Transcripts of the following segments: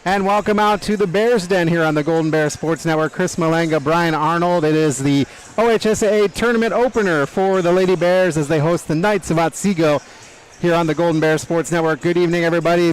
And welcome out to the Bears Den here on the Golden Bear Sports Network. Chris Malanga, Brian Arnold. It is the OHSAA tournament opener for the Lady Bears as they host the Knights of Otsego here on the Golden Bear Sports Network. Good evening, everybody.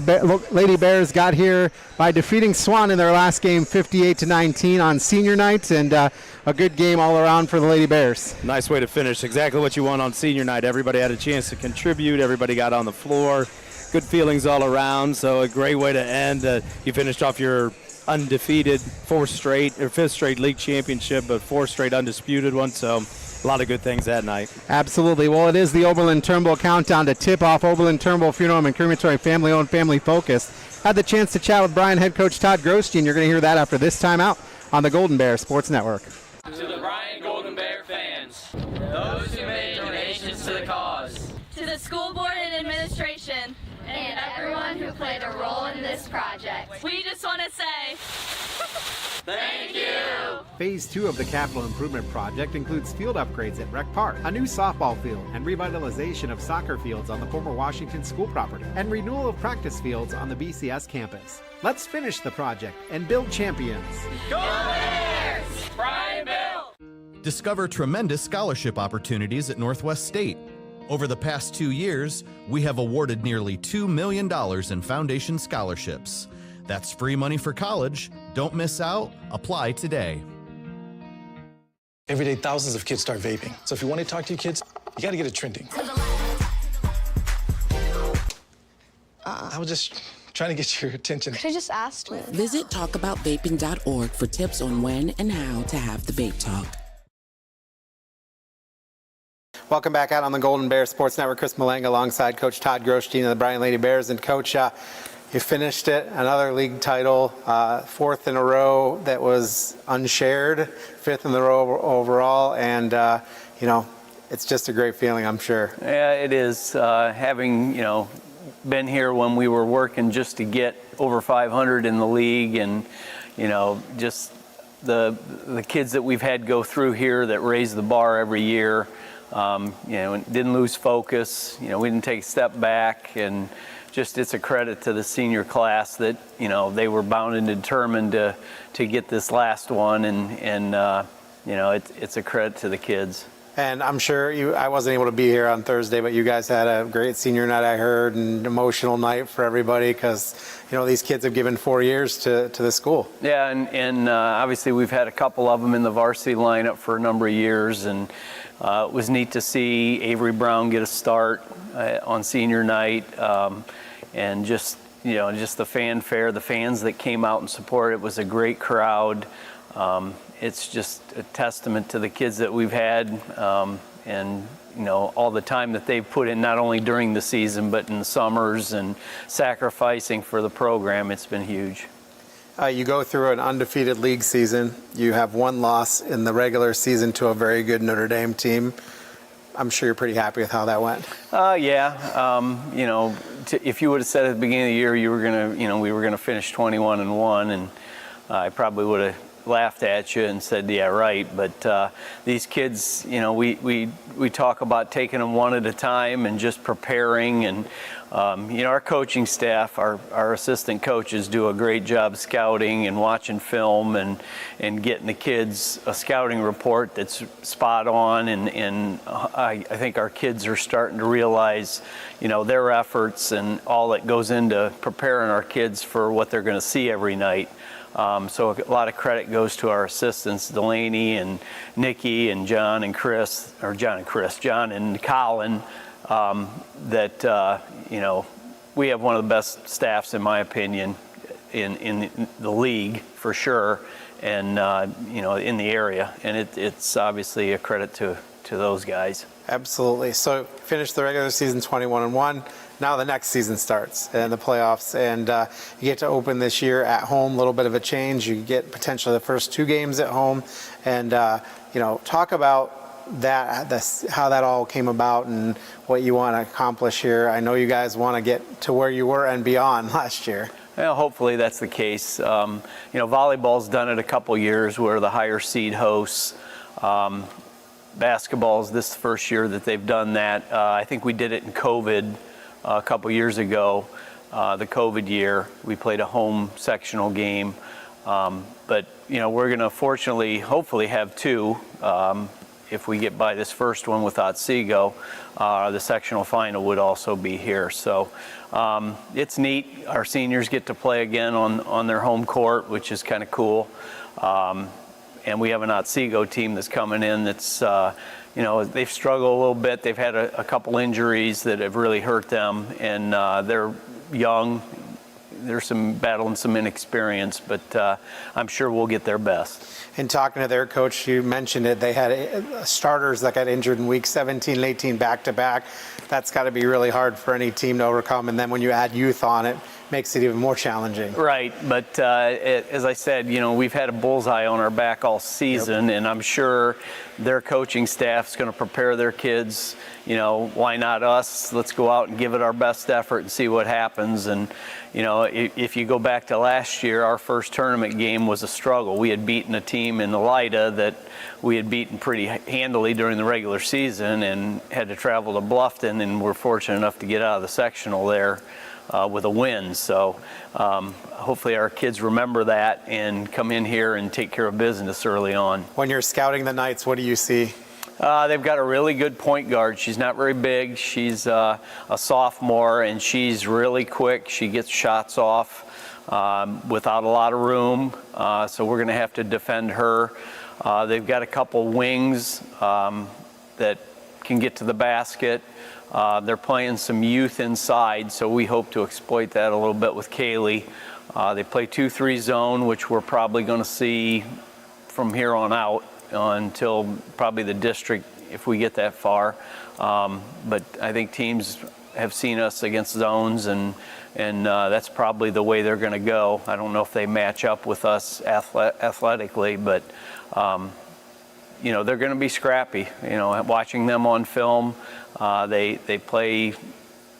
Lady Bears got here by defeating Swan in their last game 58-19 on senior night, and a good game all around for the Lady Bears. Nice way to finish. Exactly what you want on senior night. Everybody had a chance to contribute. Everybody got on the floor. Good feelings all around, so a great way to end. You finished off your undefeated fifth straight league championship, but fourth straight undisputed one, so a lot of good things that night. Absolutely. Well, it is the Oberlin Turnbull countdown to tip off. Oberlin Turnbull Funeral Home and Crematory, family-owned, family-focused. Had the chance to chat with Bryan head coach Todd Grosjean. You're going to hear that after this timeout on the Golden Bear Sports Network. To the Bryan Golden Bear fans, those who made donations to the cause, to the school board and administration, and everyone who played a role in this project. We just want to say thank you. Phase 2 of the capital improvement project includes field upgrades at Rec Park, a new softball field, and revitalization of soccer fields on the former Washington school property, and renewal of practice fields on the BCS campus. Let's finish the project and build champions. Go Bears! Bryan Bill! Discover tremendous scholarship opportunities at Northwest State. Over the past 2 years, we have awarded nearly $2 million in foundation scholarships. That's free money for college. Don't miss out. Apply today. Every day, thousands of kids start vaping. So if you want to talk to your kids, you got to get it trending. I was just trying to get your attention. Could I just ask? Visit talkaboutvaping.org for tips on when and how to have the vape talk. Welcome back out on the Golden Bear Sports Network. Chris Malanga alongside Coach Todd Grosjean of the Bryan Lady Bears. And Coach, you finished it, another league title, fourth in a row that was unshared, fifth in the row overall, and it's just a great feeling, I'm sure. Yeah, it is. Having been here when we were working just to get over 500 in the league, and just the kids that we've had go through here that raise the bar every year. Didn't lose focus. We didn't take a step back, and just it's a credit to the senior class that they were bound and determined to get this last one, and it's a credit to the kids. And I'm sure I wasn't able to be here on Thursday, but you guys had a great senior night, I heard, and emotional night for everybody because these kids have given 4 years to the school. Yeah, and obviously we've had a couple of them in the varsity lineup for a number of years, and it was neat to see Avery Brown get a start on senior night, and just the fanfare, the fans that came out and supported. It was a great crowd. It's just a testament to the kids that we've had, and all the time that they've put in, not only during the season but in the summers and sacrificing for the program. It's been huge. You go through an undefeated league season. You have one loss in the regular season to a very good Notre Dame team. I'm sure you're pretty happy with how that went. Yeah. If you would have said at the beginning of the year we were gonna finish 21-1, and I probably would have laughed at you and said, yeah, right. But these kids, we talk about taking them one at a time and just preparing. And our coaching staff, our assistant coaches do a great job scouting and watching film and getting the kids a scouting report that's spot on. And I think our kids are starting to realize, their efforts and all that goes into preparing our kids for what they're going to see every night. So a lot of credit goes to our assistants, Delaney and Nikki and John and Colin, that we have one of the best staffs, in my opinion, in the league for sure, and in the area, and it's obviously a credit to those guys. Absolutely. So finish the regular season 21-1. Now the next season starts and the playoffs, and you get to open this year at home. A little bit of a change. You get potentially the first 2 games at home, and talk about that, how that all came about and what you want to accomplish here. I know you guys want to get to where you were and beyond last year. Well, hopefully that's the case. Volleyball's done it a couple years where the higher seed hosts. Basketball's this first year that they've done that. I think we did it in COVID a couple years ago. the COVID year. We played a home sectional game. But, we're going to fortunately, hopefully have 2. If we get by this first one with Otsego, the sectional final would also be here. So it's neat. Our seniors get to play again on their home court, which is kind of cool. And we have an Otsego team that's coming in that's, they've struggled a little bit. They've had a couple injuries that have really hurt them, and they're young. There's battling some inexperience, but I'm sure we'll get their best. And talking to their coach, you mentioned it, they had starters that got injured in week 17 and 18 back-to-back. That's got to be really hard for any team to overcome. And then when you add youth on it, makes it even more challenging. Right, but as I said, we've had a bullseye on our back all season, and I'm sure their coaching staff's going to prepare their kids. Why not us? Let's go out and give it our best effort and see what happens. And if you go back to last year, our first tournament game was a struggle. We had beaten a team in Elida that we had beaten pretty handily during the regular season and had to travel to Bluffton, and we're fortunate enough to get out of the sectional there with a win. So hopefully our kids remember that and come in here and take care of business early on. When you're scouting the Knights, what do you see? They've got a really good point guard. She's not very big. She's a sophomore, and she's really quick. She gets shots off without a lot of room, so we're going to have to defend her. They've got a couple wings that can get to the basket. They're playing some youth inside, so we hope to exploit that a little bit with Kaylee. They play 2-3 zone, which we're probably going to see from here on out until probably the district, if we get that far. But I think teams have seen us against zones, and that's probably the way they're going to go. I don't know if they match up with us athletically, but they're going to be scrappy. Watching them on film, they play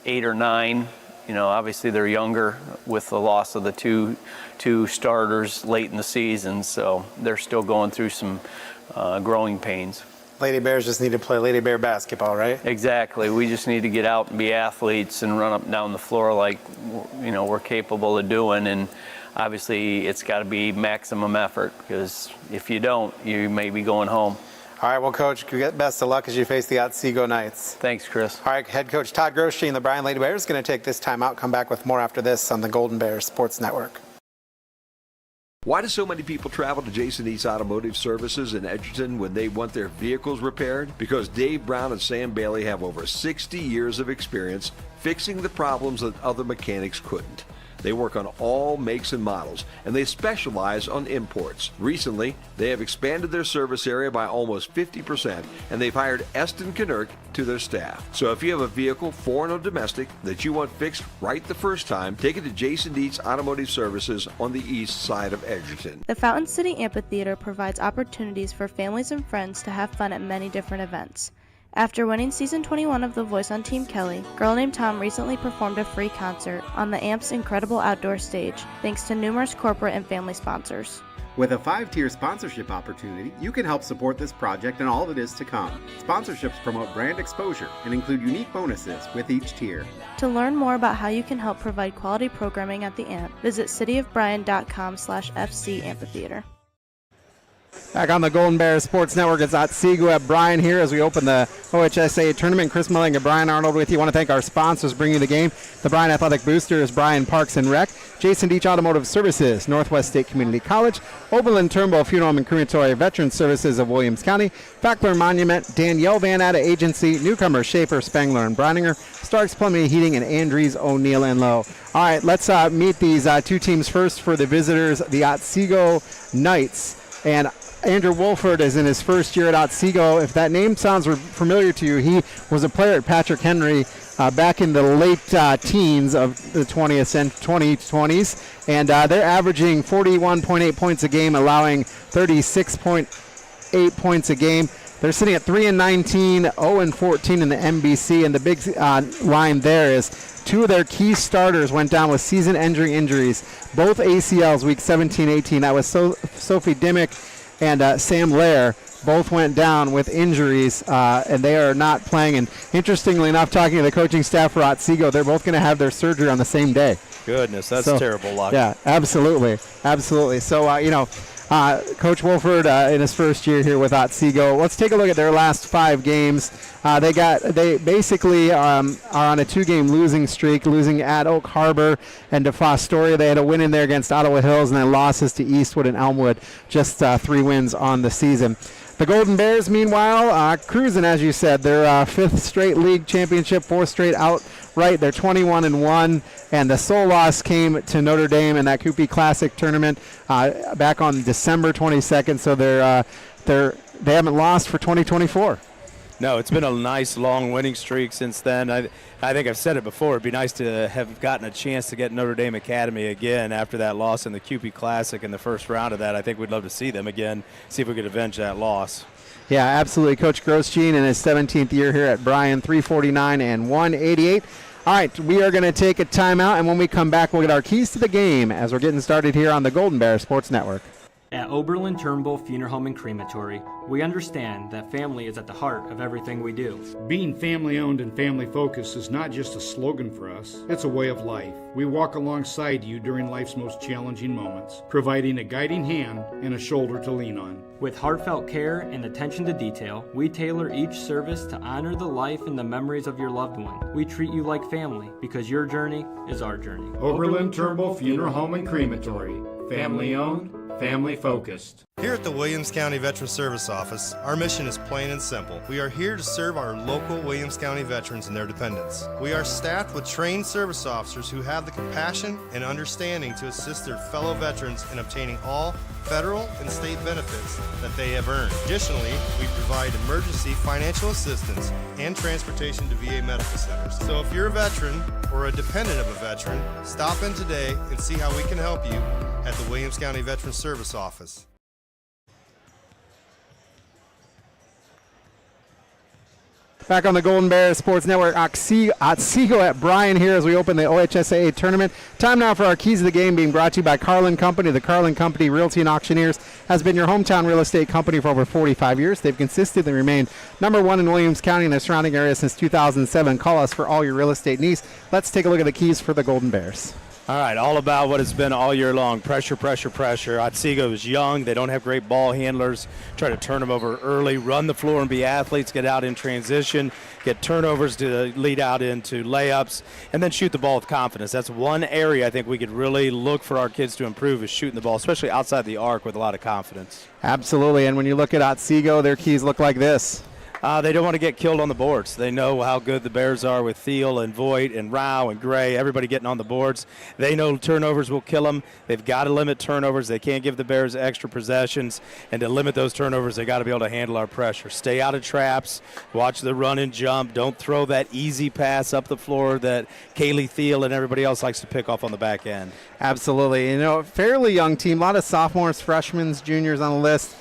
8 or 9. Obviously they're younger with the loss of the two starters late in the season, so they're still going through some growing pains. Lady Bears just need to play Lady Bear basketball, right? Exactly. We just need to get out and be athletes and run up and down the floor like we're capable of doing. And obviously it's got to be maximum effort, because if you don't, you may be going home. All right, well, Coach, best of luck as you face the Otsego Knights. Thanks, Chris. All right, Head Coach Todd Groshi and the Bryan Lady Bears is going to take this time out, come back with more after this on the Golden Bears Sports Network. Why do so many people travel to Jason Eats Automotive Services in Edgerton when they want their vehicles repaired? Because Dave Brown and Sam Bailey have over 60 years of experience fixing the problems that other mechanics couldn't. They work on all makes and models, and they specialize on imports. Recently, they have expanded their service area by almost 50%, and they've hired Eston Knerk to their staff. So if you have a vehicle, foreign or domestic, that you want fixed right the first time, take it to Jason Dietsch Automotive Services on the east side of Edgerton. The Fountain City Amphitheater provides opportunities for families and friends to have fun at many different events. After winning Season 21 of The Voice on Team Kelly, Girl Named Tom recently performed a free concert on the AMP's incredible outdoor stage, thanks to numerous corporate and family sponsors. With a 5-tier sponsorship opportunity, you can help support this project and all that is to come. Sponsorships promote brand exposure and include unique bonuses with each tier. To learn more about how you can help provide quality programming at the AMP, visit cityofbryan.com/FC Amphitheater. Back on the Golden Bears Sports Network, it's Otsego at Bryan here as we open the OHSAA tournament. Chris Malanga and Brian Arnold with you. I want to thank our sponsors bringing you the game. The Bryan Athletic Boosters, Bryan Parks and Rec, Jason Dietsch Automotive Services, Northwest State Community College, Oberlin Turnbull Funeral Home and Crematory, Veteran Services of Williams County, Fackler Monument, Danielle Van Atta Agency, Newcomer Schaefer, Spangler and Brininger, Starks Plumbing and Heating, and Andrews O'Neill and Lowe. All right, let's meet these two teams first. For the visitors, the Otsego Knights. And Andrew Wolford is in his first year at Otsego. If that name sounds familiar to you, he was a player at Patrick Henry back in the late teens of the 2020s. And they're averaging 41.8 points a game, allowing 36.8 points a game. They're sitting at 3-19, 0-14 in the MBC. And the big line there is 2 of their key starters went down with season-ending injuries, both ACLs week 17-18. That was Sophie Dimmick and Sam Lair. Both went down with injuries, and they are not playing. And interestingly enough, talking to the coaching staff for Otsego, they're both going to have their surgery on the same day. goodness, that's terrible luck. Yeah, absolutely. So, Coach Wolford in his first year here with Otsego. Let's take a look at their last 5 games. They basically are on a 2-game losing streak, losing at Oak Harbor and to Fostoria. They had a win in there against Ottawa Hills, and then losses to Eastwood and Elmwood. Just 3 wins on the season. The Golden Bears, meanwhile, cruising, as you said. Their 5th straight league championship, 4th straight outright. They're 21-1, and the sole loss came to Notre Dame in that Coopy Classic tournament back on December 22nd. So they haven't lost for 2024. No, it's been a nice long winning streak since then. I think I've said it before. It'd be nice to have gotten a chance to get Notre Dame Academy again after that loss in the QP Classic in the first round of that. I think we'd love to see them again, see if we could avenge that loss. Yeah, absolutely. Coach Grosjean in his 17th year here at Bryan, 349 and 188. All right, we are going to take a timeout, and when we come back, we'll get our keys to the game as we're getting started here on the Golden Bear Sports Network. At Oberlin, Turnbull Funeral Home and Crematory, we understand that family is at the heart of everything we do. Being family-owned and family-focused is not just a slogan for us, it's a way of life. We walk alongside you during life's most challenging moments, providing a guiding hand and a shoulder to lean on. With heartfelt care and attention to detail, we tailor each service to honor the life and the memories of your loved one. We treat you like family because your journey is our journey. Oberlin, Turnbull Funeral Home and Crematory. Family-owned, family-focused. Here at the Williams County Veterans Service Office, our mission is plain and simple. We are here to serve our local Williams County veterans and their dependents. We are staffed with trained service officers who have the compassion and understanding to assist their fellow veterans in obtaining all federal and state benefits that they have earned. Additionally, we provide emergency financial assistance and transportation to VA medical centers. So if you're a veteran or a dependent of a veteran, stop in today and see how we can help you at the Williams County Veterans Service Office. Back on the Golden Bear Sports Network, Otsego at Bryan here as we open the OHSAA tournament. Time now for our keys of the game, being brought to you by Carlin Company. The Carlin Company Realty and Auctioneers has been your hometown real estate company for over 45 years. They've consistently remained #1 in Williams County and the surrounding area since 2007. Call us for all your real estate needs. Let's take a look at the keys for the Golden Bears. All right, all about what it's been all year long. Pressure, pressure, pressure. Otsego is young. They don't have great ball handlers. Try to turn them over early, run the floor and be athletes, get out in transition, get turnovers to lead out into layups, and then shoot the ball with confidence. That's one area I think we could really look for our kids to improve is shooting the ball, especially outside the arc with a lot of confidence. Absolutely, and when you look at Otsego, their keys look like this. They don't want to get killed on the boards. They know how good the Bears are with Thiel and Voigt and Rao and Gray, everybody getting on the boards. They know turnovers will kill them. They've got to limit turnovers. They can't give the Bears extra possessions. And to limit those turnovers, they got to be able to handle our pressure. Stay out of traps. Watch the run and jump. Don't throw that easy pass up the floor that Kaylee Thiel and everybody else likes to pick off on the back end. Absolutely. Fairly young team. A lot of sophomores, freshmen, juniors on the list.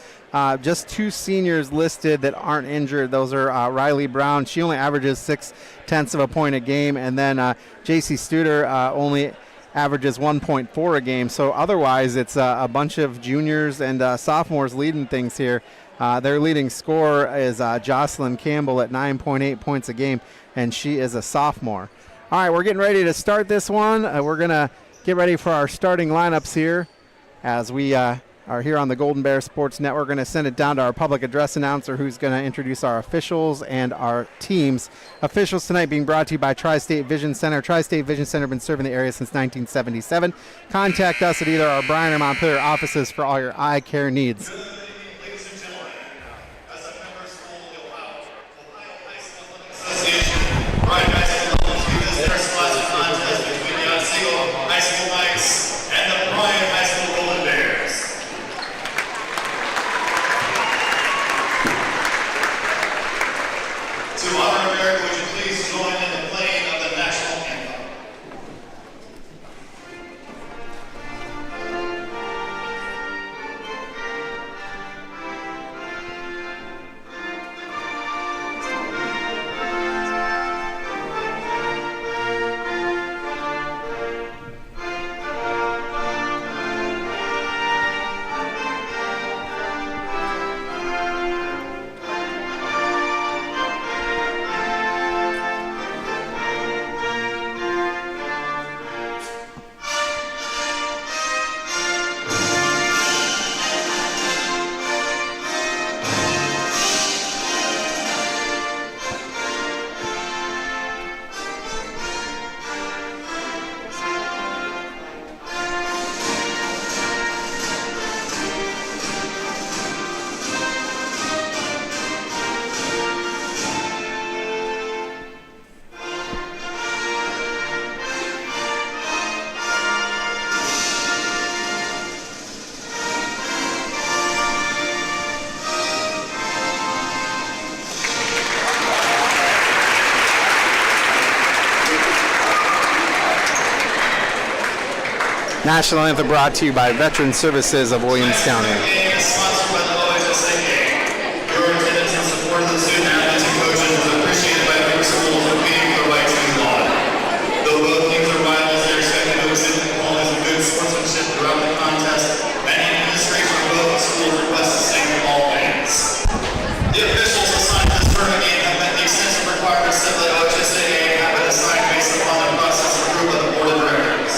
Just 2 seniors listed that aren't injured. Those are Riley Brown. She only averages 0.6 of a point a game. And then J.C. Studer only averages 1.4 a game. So otherwise, it's a bunch of juniors and sophomores leading things here. Their leading scorer is Jocelyn Campbell at 9.8 points a game, and she is a sophomore. All right, we're getting ready to start this one. We're going to get ready for our starting lineups here as we are here on the Golden Bear Sports Network. We're going to send it down to our public address announcer who's going to introduce our officials and our teams. Officials tonight being brought to you by Tri-State Vision Center. Tri-State Vision Center has been serving the area since 1977. Contact us at either our Bryan or Montpelier offices for all your eye care needs. National anthem brought to you by Veteran Services of Williams County. Sponsored by the OHSAA. Your attendance and support of the student athletes and coaches is appreciated by every school competing for the right to law. Though both teams are rivals, they are expected to exhibit the qualities of good sportsmanship throughout the contest. Many administration of both schools request the same from all fans. The officials assigned to this tournament game have met the extensive requirements set by the OHSAA and have been assigned based upon the process approved by the board of directors.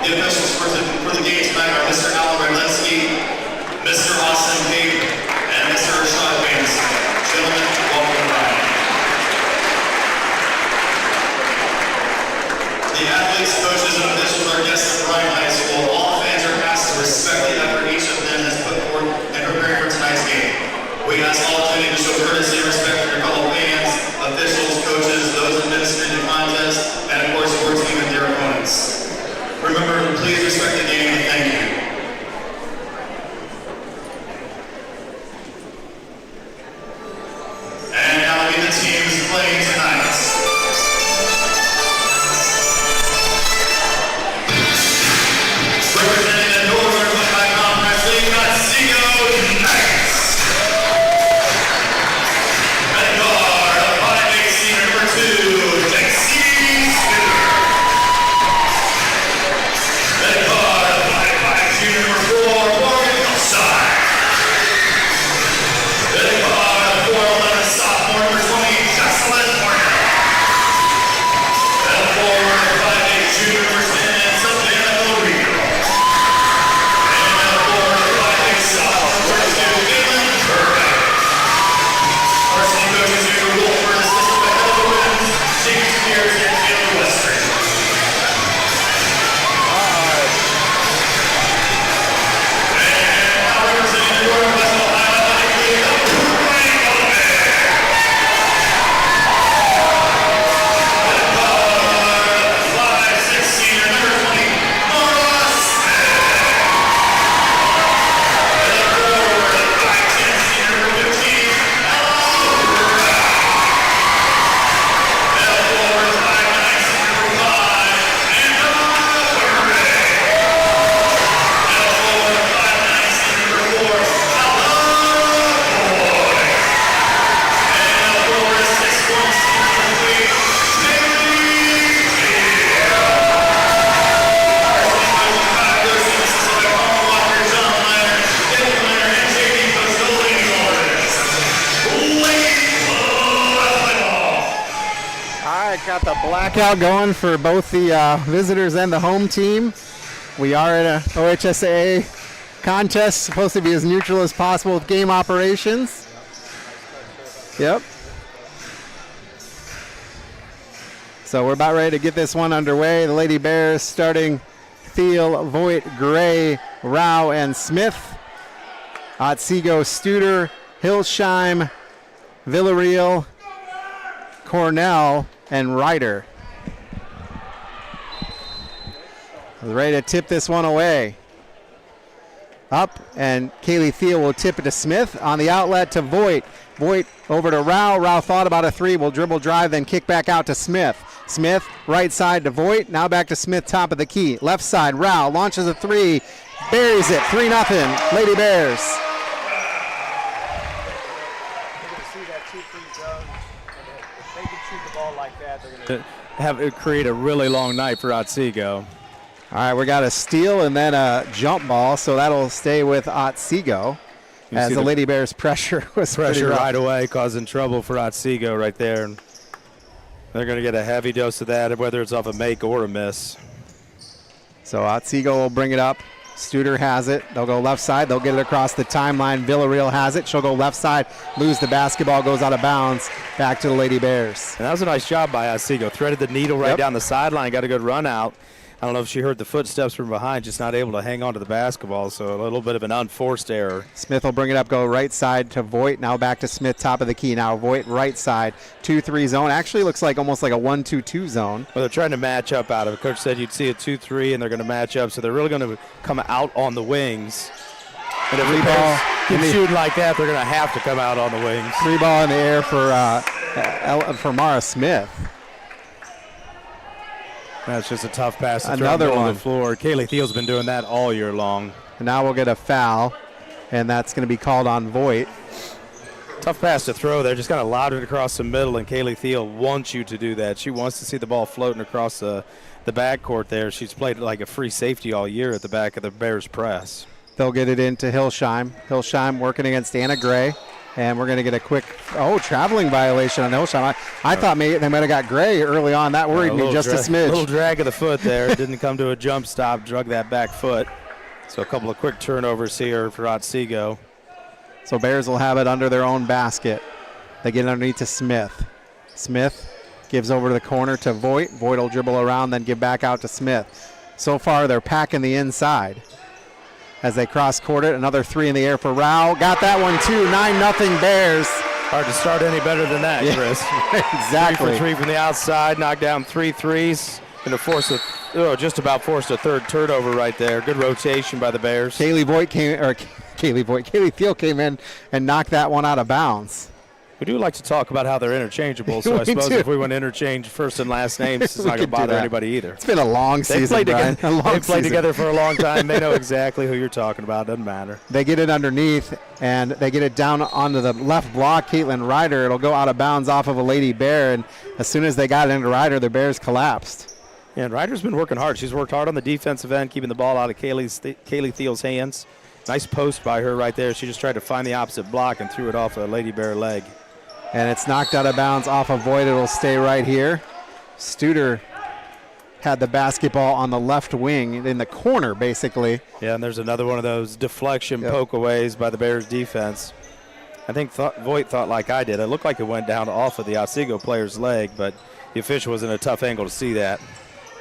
The officials for the game tonight are Mr. Alan Rylensky, Mr. Austin Pate, and Mr. Rashad Vance. Gentlemen, welcome to Bryan. The athletes, coaches, and officials are guests at Bryan High School. All fans are asked to respect the effort each of them has put forth in preparing for tonight's game. We ask all attending to show courtesy and respect for your fellow fans, officials, coaches, those administering the contest, and of course your team and their opponents. Remember, please respect the game and thank you. And now we the teams playing tonight. Representing the Northern High Conference League, Otsego Knights. Red guard, opponent senior number 2, Dixie Scooter. Red guard, opponent junior number 4, Morgan Hillside. Red guard, 4'11" sophomore number 20, Jocelyn Horner. Red forward, 5'8" junior number 10, Savannah O'Reilly. Got the blackout going for both the visitors and the home team. We are in a OHSAA contest, supposed to be as neutral as possible with game operations. Yep. So we're about ready to get this one underway. The Lady Bears starting Thiel, Voigt, Gray, Rao, and Smith. Otsego, Studer, Hillsheim, Villarreal, Cornell, and Ryder. Ready to tip this one away. Up, and Kaylee Thiel will tip it to Smith. On the outlet to Voigt. Voigt over to Rao. Rao thought about a 3, will dribble drive, then kick back out to Smith. Smith, right side to Voigt. Now back to Smith, top of the key. Left side, Rao launches a 3, buries it, 3-0, Lady Bears. Have it create a really long night for Otsego. All right, we got a steal and then a jump ball, so that'll stay with Otsego as the Lady Bears pressure was pressure right away, causing trouble for Otsego right there. And they're going to get a heavy dose of that, whether it's off a make or a miss. So Otsego will bring it up. Studer has it. They'll go left side. They'll get it across the timeline. Villarreal has it. She'll go left side, lose the basketball, goes out of bounds. Back to the Lady Bears. And that was a nice job by Otsego. Threaded the needle right down the sideline. Got a good run out. I don't know if she heard the footsteps from behind, just not able to hang on to the basketball, so a little bit of an unforced error. Smith will bring it up, go right side to Voigt. Now back to Smith, top of the key. Now Voigt right side, 2-3 zone. Actually looks like almost like a 1-2-2 zone. Well, they're trying to match up out of it. Coach said you'd see a 2-3, and they're going to match up, so they're really going to come out on the wings. And if the ball can shoot like that, they're going to have to come out on the wings. 3 ball in the air for Mara Smith. That's just a tough pass to Another throw on one. the floor. Kaylee Thiel's been doing that all year long. And now we'll get a foul, and that's going to be called on Voigt. Tough pass to throw there. Just kind of lobbed it across the middle, and Kaylee Thiel wants you to do that. She wants to see the ball floating across the backcourt there. She's played like a free safety all year at the back of the Bears press. They'll get it into Hillsheim. Hillsheim working against Anna Gray. And we're going to get a quick, traveling violation on Hillsheim. I thought maybe they might have got Gray early on. That worried me just a smidge. A little drag of the foot there. Didn't come to a jump stop, drug that back foot. So a couple of quick turnovers here for Otsego. So Bears will have it under their own basket. They get it underneath to Smith. Smith gives over to the corner to Voigt. Voigt will dribble around, then give back out to Smith. So far, they're packing the inside. As they cross-court it, another three in the air for Rao. Got that one, too. 9-0 Bears. Hard to start any better than that, Chris. Exactly. 3 for 3 from the outside, knocked down 3 threes. Going to just about forced a third turnover right there. Good rotation by the Bears. Kaylee Thiel came in and knocked that one out of bounds. We do like to talk about how they're interchangeable, so I suppose if we want to interchange first and last names, it's not going to bother anybody either. It's been a long season, Brian. They've played together for a long time. They know exactly who you're talking about. Doesn't matter. They get it underneath, and they get it down onto the left block. Caitlin Ryder, it'll go out of bounds off of a Lady Bear, and as soon as they got it into Ryder, the Bears collapsed. Yeah, and Ryder's been working hard. She's worked hard on the defensive end, keeping the ball out of Kaylee Thiel's hands. Nice post by her right there. She just tried to find the opposite block and threw it off a Lady Bear leg. And it's knocked out of bounds off of Voigt. It'll stay right here. Studer had the basketball on the left wing in the corner, basically. Yeah, and there's another one of those deflection pokeaways by the Bears defense. I think Voigt thought like I did. It looked like it went down off of the Otsego player's leg, but the official was in a tough angle to see that.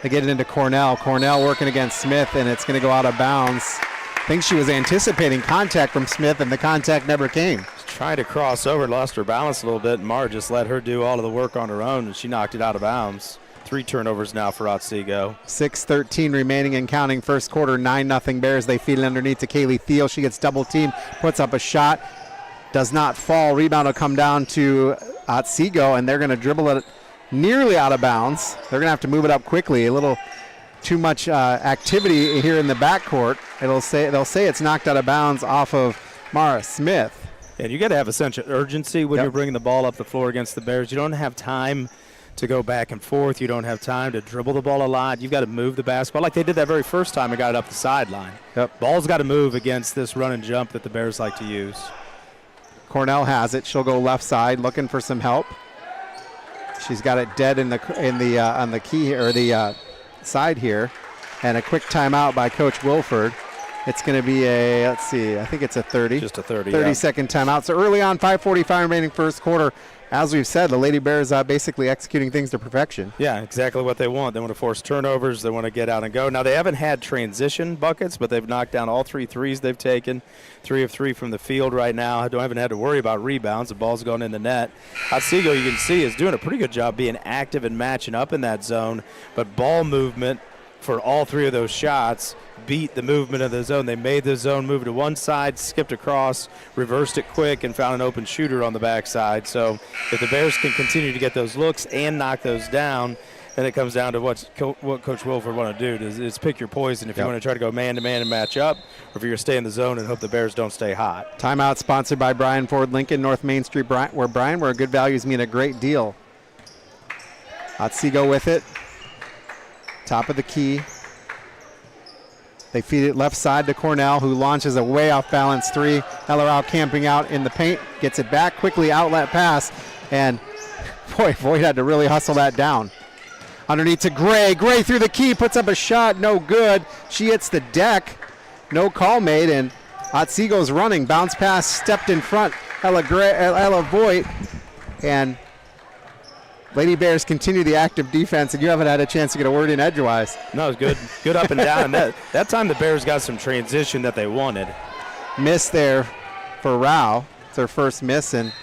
They get it into Cornell. Cornell working against Smith, and it's going to go out of bounds. I think she was anticipating contact from Smith, and the contact never came. Trying to cross over, lost her balance a little bit, and Mara just let her do all of the work on her own, and she knocked it out of bounds. 3 turnovers now for Otsego. 6:13 remaining and counting. First quarter, 9-0 Bears. They feed it underneath to Kaylee Thiel. She gets double teamed, puts up a shot, does not fall. Rebound will come down to Otsego, and they're going to dribble it nearly out of bounds. They're going to have to move it up quickly. A little too much activity here in the backcourt. They'll say it's knocked out of bounds off of Mara Smith. And you got to have a sense of urgency when you're bringing the ball up the floor against the Bears. You don't have time to go back and forth. You don't have time to dribble the ball a lot. You've got to move the basketball like they did that very first time and got it up the sideline. Ball's got to move against this run and jump that the Bears like to use. Cornell has it. She'll go left side looking for some help. She's got it dead on the key here, or the side here, and a quick timeout by Coach Wilford. It's going to be I think it's a 30. Just a 30, 30-second timeout. So early on, 5:45 remaining first quarter. As we've said, the Lady Bears basically executing things to perfection. Yeah, exactly what they want. They want to force turnovers. They want to get out and go. Now, they haven't had transition buckets, but they've knocked down all 3 threes they've taken. 3 of 3 from the field right now. I haven't had to worry about rebounds. The ball's going in the net. Otsego, you can see, is doing a pretty good job being active and matching up in that zone, but ball movement for all 3 of those shots beat the movement of the zone. They made the zone move to one side, skipped across, reversed it quick, and found an open shooter on the backside. So if the Bears can continue to get those looks and knock those down, then it comes down to what Coach Wilford want to do is pick your poison if you want to try to go man-to-man and match up, or if you're going to stay in the zone and hope the Bears don't stay hot. Timeout sponsored by Bryan Ford Lincoln, North Main Street, where good values mean a great deal. Otsego with it. Top of the key. They feed it left side to Cornell, who launches a way off balance 3. Ellerau camping out in the paint, gets it back quickly, outlet pass, and boy, Voigt had to really hustle that down. Underneath to Gray. Gray through the key, puts up a shot, no good. She hits the deck, no call made, and Otsego's running. Bounce pass, stepped in front, Ella Voigt, and Lady Bears continue the active defense, and you haven't had a chance to get a word in edgewise. No, it was good up and down. And that time the Bears got some transition that they wanted. Miss there for Rao. It's her first miss, and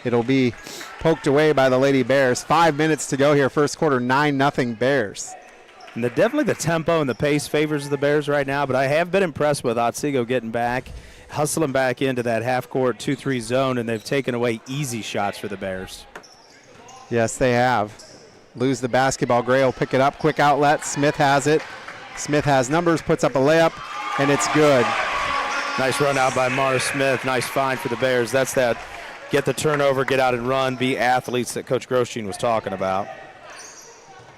it'll be poked away by the Lady Bears. 5 minutes to go here, first quarter, 9-0 Bears. And definitely the tempo and the pace favors the Bears right now, but I have been impressed with Otsego getting back, hustling back into that half-court 2-3 zone, and they've taken away easy shots for the Bears. Yes, they have. lose the basketball. Gray will pick it up. Quick outlet. Smith has it. Smith has numbers, puts up a layup, and it's good. Nice run out by Mara Smith. Nice find for the Bears. That's that get the turnover, get out and run, be athletes that Coach Grosjean was talking about.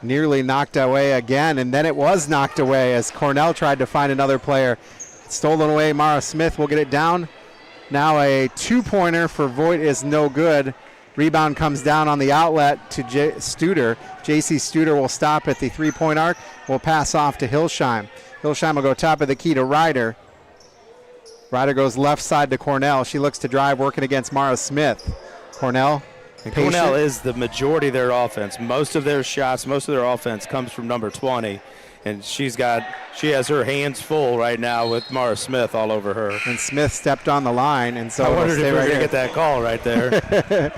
Nearly knocked away again, and then it was knocked away as Cornell tried to find another player. Stolen away. Mara Smith will get it down. Now a two-pointer for Voigt is no good. Rebound comes down on the outlet to Studer. J.C. Studer will stop at the three-point arc. Will pass off to Hilsheim. Hilsheim will go top of the key to Ryder. Ryder goes left side to Cornell. She looks to drive, working against Mara Smith. Cornell. And Cornell is the majority of their offense. Most of their shots, most of their offense comes from number 20. And she has her hands full right now with Mara Smith all over her. And Smith stepped on the line, and so I wondered if we were right going to get that call right there.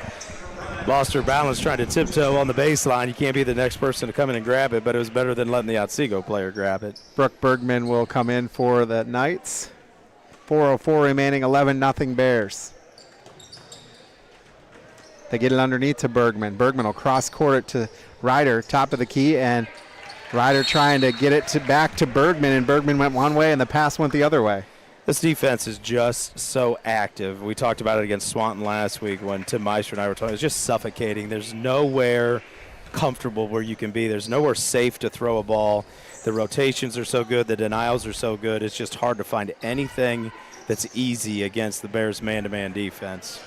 Lost her balance trying to tiptoe on the baseline. You can't be the next person to come in and grab it, but it was better than letting the Otsego player grab it. Brooke Bergman will come in for the Knights. 4:04 remaining, 11-0 Bears. They get it underneath to Bergman. Bergman will cross-court it to Ryder, top of the key, and Ryder trying to get it back to Bergman, and Bergman went one way and the pass went the other way. This defense is just so active. We talked about it against Swanton last week when Tim Meister and I were talking. It's just suffocating. There's nowhere comfortable where you can be. There's nowhere safe to throw a ball. The rotations are so good. The denials are so good. It's just hard to find anything that's easy against the Bears' man-to-man defense.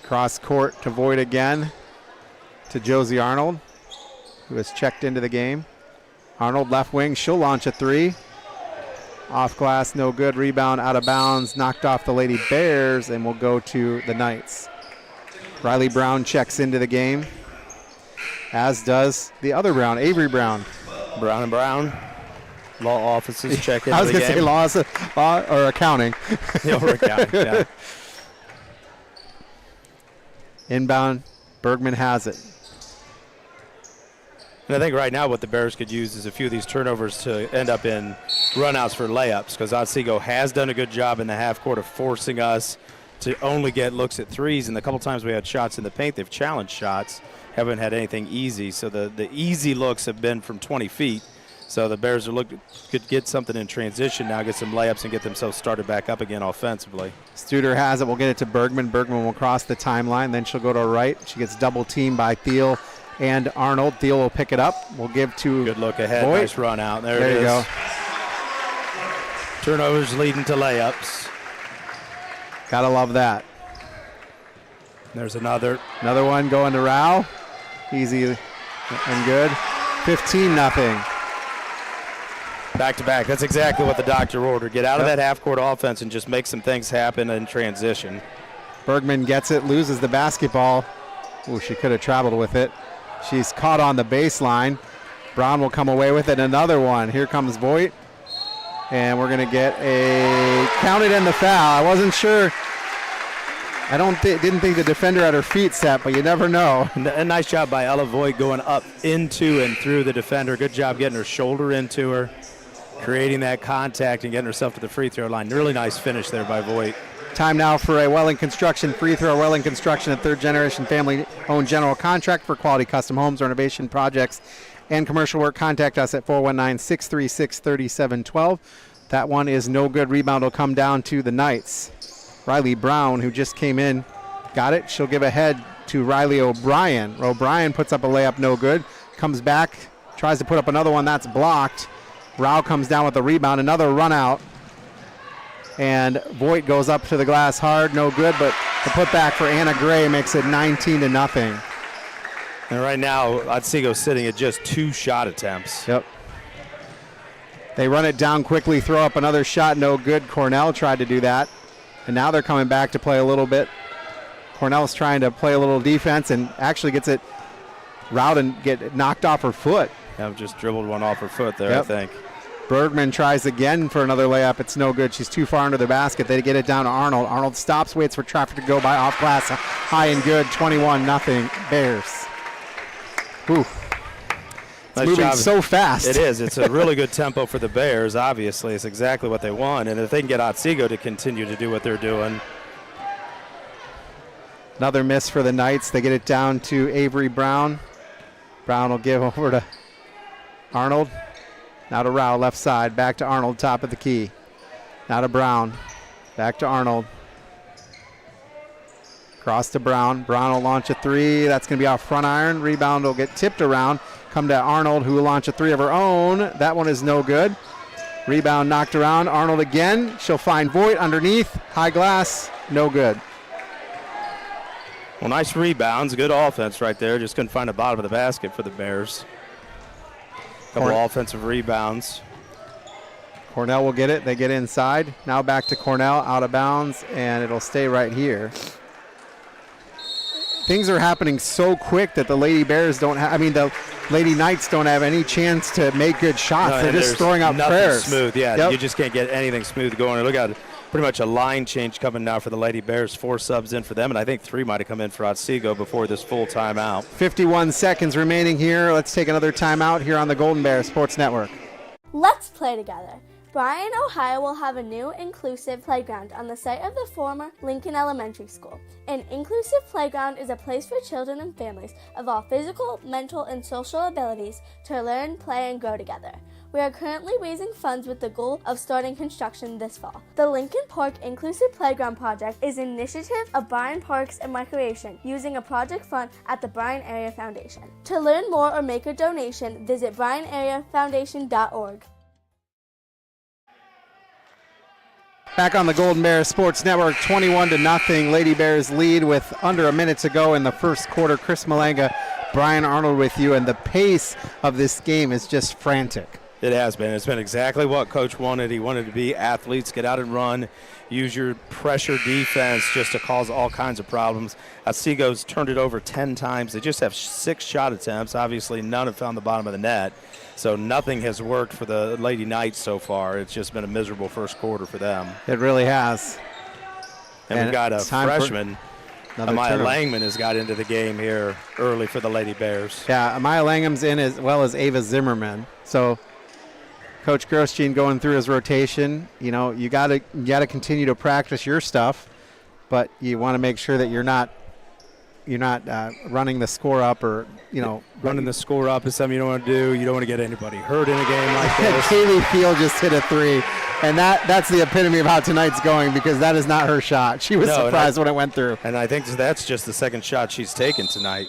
Cross court to Voigt again to Josie Arnold, who has checked into the game. Arnold left wing. She'll launch a three. Off glass, no good. Rebound out of bounds. Knocked off the Lady Bears and will go to the Knights. Riley Brown checks into the game, as does the other Brown, Avery Brown. Brown and Brown. Law offices check into the game. I was going to say law or accounting. Yeah, or accounting, yeah. Inbound, Bergman has it. And I think right now what the Bears could use is a few of these turnovers to end up in runouts for layups, because Otsego has done a good job in the half court of forcing us to only get looks at threes. And the couple times we had shots in the paint, they've challenged shots, haven't had anything easy. So the easy looks have been from 20 feet. So the Bears could get something in transition now, get some layups and get themselves started back up again offensively. Studer has it. We'll get it to Bergman. Bergman will cross the timeline. Then she'll go to her right. She gets double teamed by Thiel and Arnold. Thiel will pick it up. We'll give to Good look ahead. Voigt. Nice run out. There it you is. Go. Turnovers leading to layups. Gotta love that. There's another one going to Rao. Easy and good. 15-0. Back to back. That's exactly what the doctor ordered. Get out of that half-court offense and just make some things happen in transition. Bergman gets it, loses the basketball. Ooh, she could have traveled with it. She's caught on the baseline. Brown will come away with it. Another one. Here comes Voigt. And we're going to get a counted in the foul. I wasn't sure. I didn't think the defender had her feet set, but you never know. A nice job by Ella Voigt going up into and through the defender. Good job getting her shoulder into her, creating that contact and getting herself to the free throw line. Really nice finish there by Voigt. Time now for a Welling Construction free throw. Welling Construction, a third-generation family-owned general contract for quality custom homes, renovation projects, and commercial work. Contact us at 419-636-3712. That one is no good. Rebound will come down to the Knights. Riley Brown, who just came in, got it. She'll give ahead to Riley O'Brien. O'Brien puts up a layup, no good. Comes back, tries to put up another one. That's blocked. Rao comes down with the rebound. Another run out. And Voigt goes up to the glass hard, no good, but the putback for Anna Gray makes it 19-0. And right now, Otsego sitting at just 2 shot attempts. Yep. They run it down quickly, throw up another shot, no good. Cornell tried to do that. And now they're coming back to play a little bit. Cornell's trying to play a little defense and actually gets it routed and get knocked off her foot. Yeah, just dribbled one off her foot there, I think. Bergman tries again for another layup. It's no good. She's too far under the basket. They get it down to Arnold. Arnold stops, waits for traffic to go by off glass. High and good, 21-0 Bears. Ooh. It's moving so fast. It is. It's a really good tempo for the Bears, obviously. It's exactly what they want. And if they can get Otsego to continue to do what they're doing. Another miss for the Knights. They get it down to Avery Brown. Brown will give over to Arnold. Now to Rao, left side. Back to Arnold, top of the key. Now to Brown. Back to Arnold. Cross to Brown. Brown will launch a three. That's going to be off front iron. Rebound will get tipped around. Come to Arnold, who will launch a three of her own. That one is no good. Rebound knocked around. Arnold again. She'll find Voigt underneath. High glass. No good. Well, nice rebounds. Good offense right there. Just couldn't find the bottom of the basket for the Bears. Couple offensive rebounds. Cornell will get it. They get inside. Now back to Cornell, out of bounds, and it'll stay right here. Things are happening so quick that the Lady Bears don't have, the Lady Knights don't have any chance to make good shots. No, they're just throwing out prayers. Smooth, yeah. Yep. You just can't get anything smooth going. Look at pretty much a line change coming now for the Lady Bears. 4 subs in for them, and I think 3 might have come in for Otsego before this full timeout. 51 seconds remaining here. Let's take another timeout here on the Golden Bear Sports Network. Let's play together. Bryan, Ohio will have a new inclusive playground on the site of the former Lincoln Elementary School. An inclusive playground is a place for children and families of all physical, mental, and social abilities to learn, play, and grow together. We are currently raising funds with the goal of starting construction this fall. The Lincoln Park Inclusive Playground Project is an initiative of Bryan Parks and Recreation using a project fund at the Bryan Area Foundation. To learn more or make a donation, visit BryanAreaFoundation.org. Back on the Golden Bear Sports Network, 21-0. Lady Bears lead with under a minute to go in the first quarter. Chris Malanga, Brian Arnold with you, and the pace of this game is just frantic. It has been. It's been exactly what Coach wanted. He wanted to be athletes, get out and run, use your pressure defense just to cause all kinds of problems. Otsego's turned it over 10 times. They just have 6 shot attempts. Obviously, none have found the bottom of the net. So nothing has worked for the Lady Knights so far. It's just been a miserable first quarter for them. It really has. And we've got a freshman. Amaya Langman has got into the game here early for the Lady Bears. Yeah, Amaya Langham's in as well as Ava Zimmerman. So Coach Grosjean going through his rotation. You gotta continue to practice your stuff, but you want to make sure that you're not running the score up or running the score up is something you don't want to do. You don't want to get anybody hurt in a game like this. Kaylee Field just hit a 3, and that's the epitome of how tonight's going, because that is not her shot. She was surprised when it went through. And I think that's just the second shot she's taken tonight.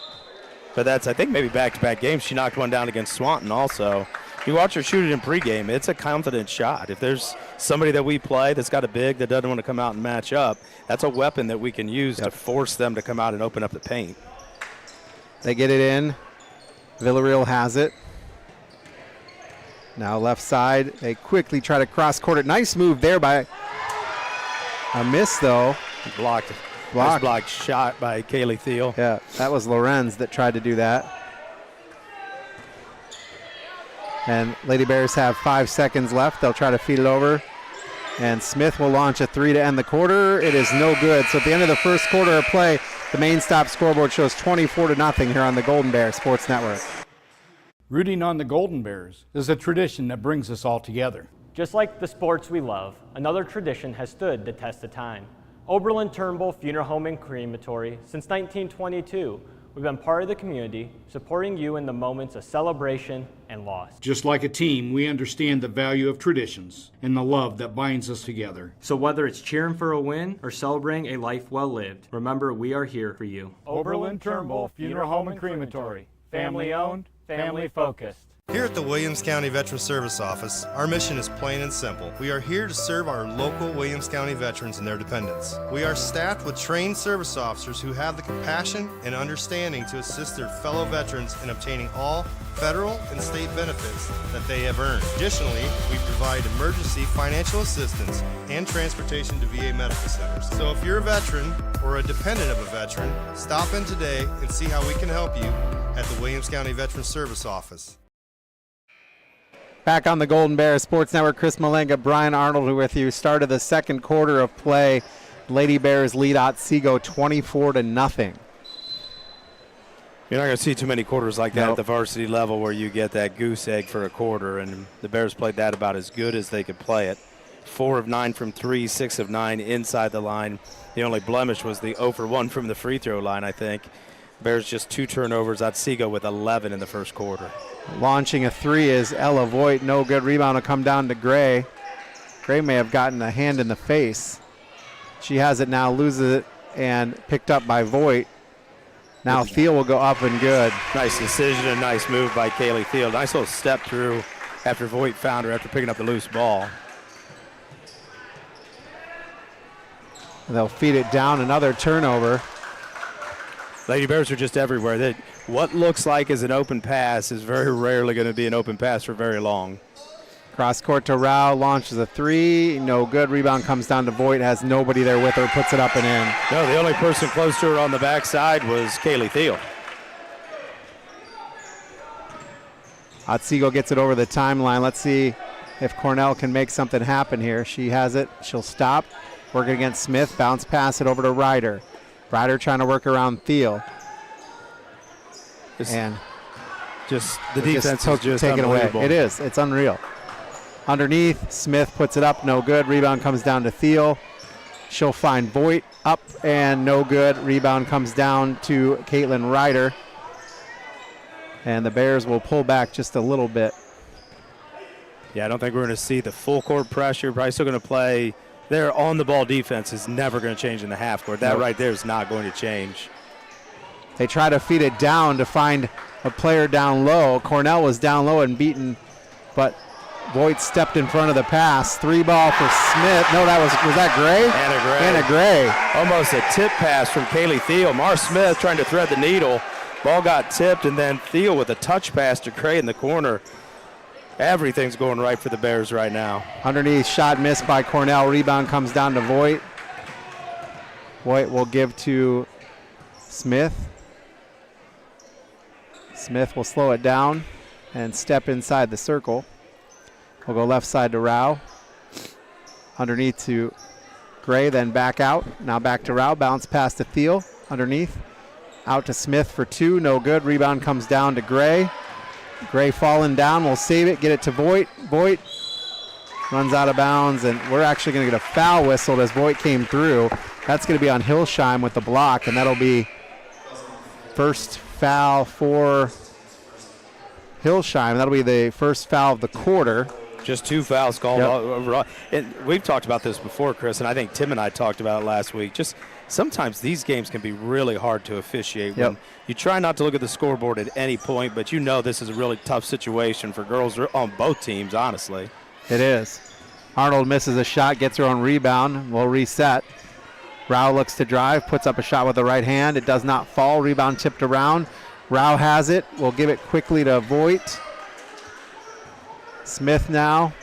But that's, I think, maybe back-to-back games. She knocked one down against Swanton also. You watch her shoot it in pregame, it's a confident shot. If there's somebody that we play that's got a big that doesn't want to come out and match up, that's a weapon that we can use to force them to come out and open up the paint. They get it in. Villarreal has it. Now left side. They quickly try to cross-court it. Nice move there by a miss, though. Blocked. Nice blocked shot by Kaylee Thiel. Yeah, that was Lorenz that tried to do that. And Lady Bears have 5 seconds left. They'll try to feed it over. And Smith will launch a 3 to end the quarter. It is no good. So at the end of the first quarter of play, the main stop scoreboard shows 24-0 here on the Golden Bear Sports Network. Rooting on the Golden Bears is a tradition that brings us all together. Just like the sports we love, another tradition has stood the test of time. Oberlin Turnbull Funeral Home and Crematory since 1922. We've been part of the community, supporting you in the moments of celebration and loss. Just like a team, we understand the value of traditions and the love that binds us together. So whether it's cheering for a win or celebrating a life well lived, remember we are here for you. Oberlin Turnbull Funeral Home and Crematory. Family owned, family focused. Here at the Williams County Veteran Service Office, our mission is plain and simple. We are here to serve our local Williams County veterans and their dependents. We are staffed with trained service officers who have the compassion and understanding to assist their fellow veterans in obtaining all federal and state benefits that they have earned. Additionally, we provide emergency financial assistance and transportation to VA medical centers. So if you're a veteran or a dependent of a veteran, stop in today and see how we can help you at the Williams County Veteran Service Office. Back on the Golden Bear Sports Network, Chris Malanga, Brian Arnold with you. Start of the second quarter of play. Lady Bears lead Otsego 24-0. You're not going to see too many quarters like that at the varsity level where you get that goose egg for a quarter, and the Bears played that about as good as they could play it. 4 of 9 from 3, 6 of 9 inside the line. The only blemish was the 0 for 1 from the free throw line, I think. Bears just 2 turnovers. Otsego with 11 in the first quarter. Launching a 3 is Ella Voigt. No good. Rebound will come down to Gray. Gray may have gotten a hand in the face. She has it now, loses it, and picked up by Voigt. Now Thiel will go up and good. Nice decision and nice move by Kaylee Thiel. Nice little step through after Voigt found her after picking up the loose ball. And they'll feed it down, another turnover. Lady Bears are just everywhere. What looks like is an open pass is very rarely going to be an open pass for very long. Cross court to Rao, launches a 3, no good. Rebound comes down to Voigt, has nobody there with her, puts it up and in. No, the only person close to her on the backside was Kaylee Thiel. Otsego gets it over the timeline. Let's see if Cornell can make something happen here. She has it, she'll stop. Working against Smith, bounce pass it over to Ryder. Ryder trying to work around Thiel. And just the defense is just taken away. unbelievable. It is, it's unreal. Underneath, Smith puts it up, no good. Rebound comes down to Thiel. She'll find Voigt up and no good. Rebound comes down to Caitlin Ryder. And the Bears will pull back just a little bit. Yeah, I don't think we're going to see the full court pressure. Probably still going to play. Their on-the-ball defense is never going to change in the half court. That right there is not going to change. They try to feed it down to find a player down low. Cornell was down low and beaten, but Voigt stepped in front of the pass. 3 ball for Smith. No, was that Gray? Anna Gray. Anna Gray. Almost a tip pass from Kaylee Thiel. Mar Smith trying to thread the needle. Ball got tipped, and then Thiel with a touch pass to Gray in the corner. Everything's going right for the Bears right now. Underneath, shot missed by Cornell. Rebound comes down to Voigt. Voigt will give to Smith. Smith will slow it down and step inside the circle. We'll go left side to Rao. Underneath to Gray, then back out. Now back to Rao. Bounce pass to Thiel. Underneath. Out to Smith for 2. No good. Rebound comes down to Gray. Gray falling down. We'll save it. Get it to Voigt. Voigt runs out of bounds, and we're actually going to get a foul whistled as Voigt came through. That's going to be on Hillsheim with the block, and that'll be first foul for Hillsheim. That'll be the first foul of the quarter. Just 2 fouls called overall. And we've talked about this before, Chris, and I think Tim and I talked about it last week. Just sometimes these games can be really hard to officiate. When you try not to look at the scoreboard at any point, but you know this is a really tough situation for girls on both teams, honestly. It is. Arnold misses a shot, gets her own rebound. We'll reset. Rao looks to drive, puts up a shot with the right hand. It does not fall. Rebound tipped around. Rao has it. We'll give it quickly to Voigt. Smith now.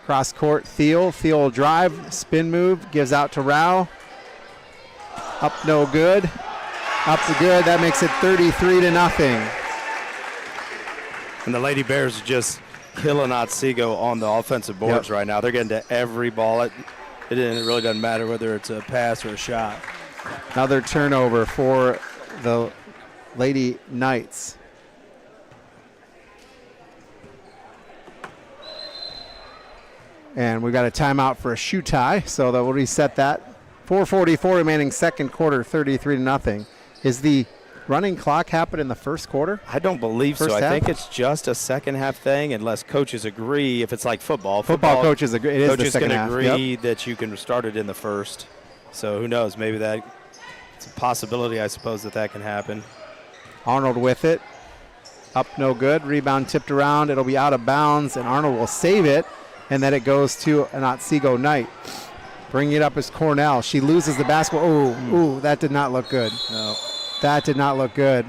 Cross court, Thiel. Thiel will drive, spin move, gives out to Rao. Up no good. Up to good. That makes it 33-0. And the Lady Bears are just killing Otsego on the offensive boards right now. They're getting to every ball. It really doesn't matter whether it's a pass or a shot. Another turnover for the Lady Knights. And we've got a timeout for a shoe tie, so that will reset that. 4:44 remaining second quarter, 33-0. Is the running clock happen in the first quarter? I don't believe so. I think it's just a second half thing unless coaches agree. If it's like football. Football coaches agree. It is the second half. Coaches can agree that you can start it in the first. So who knows? Maybe it's a possibility, I suppose, that can happen. Arnold with it. Up no good. Rebound tipped around. It'll be out of bounds, and Arnold will save it. And then it goes to an Otsego Knight. Bringing it up is Cornell. She loses the basketball. Ooh, that did not look good. No. That did not look good.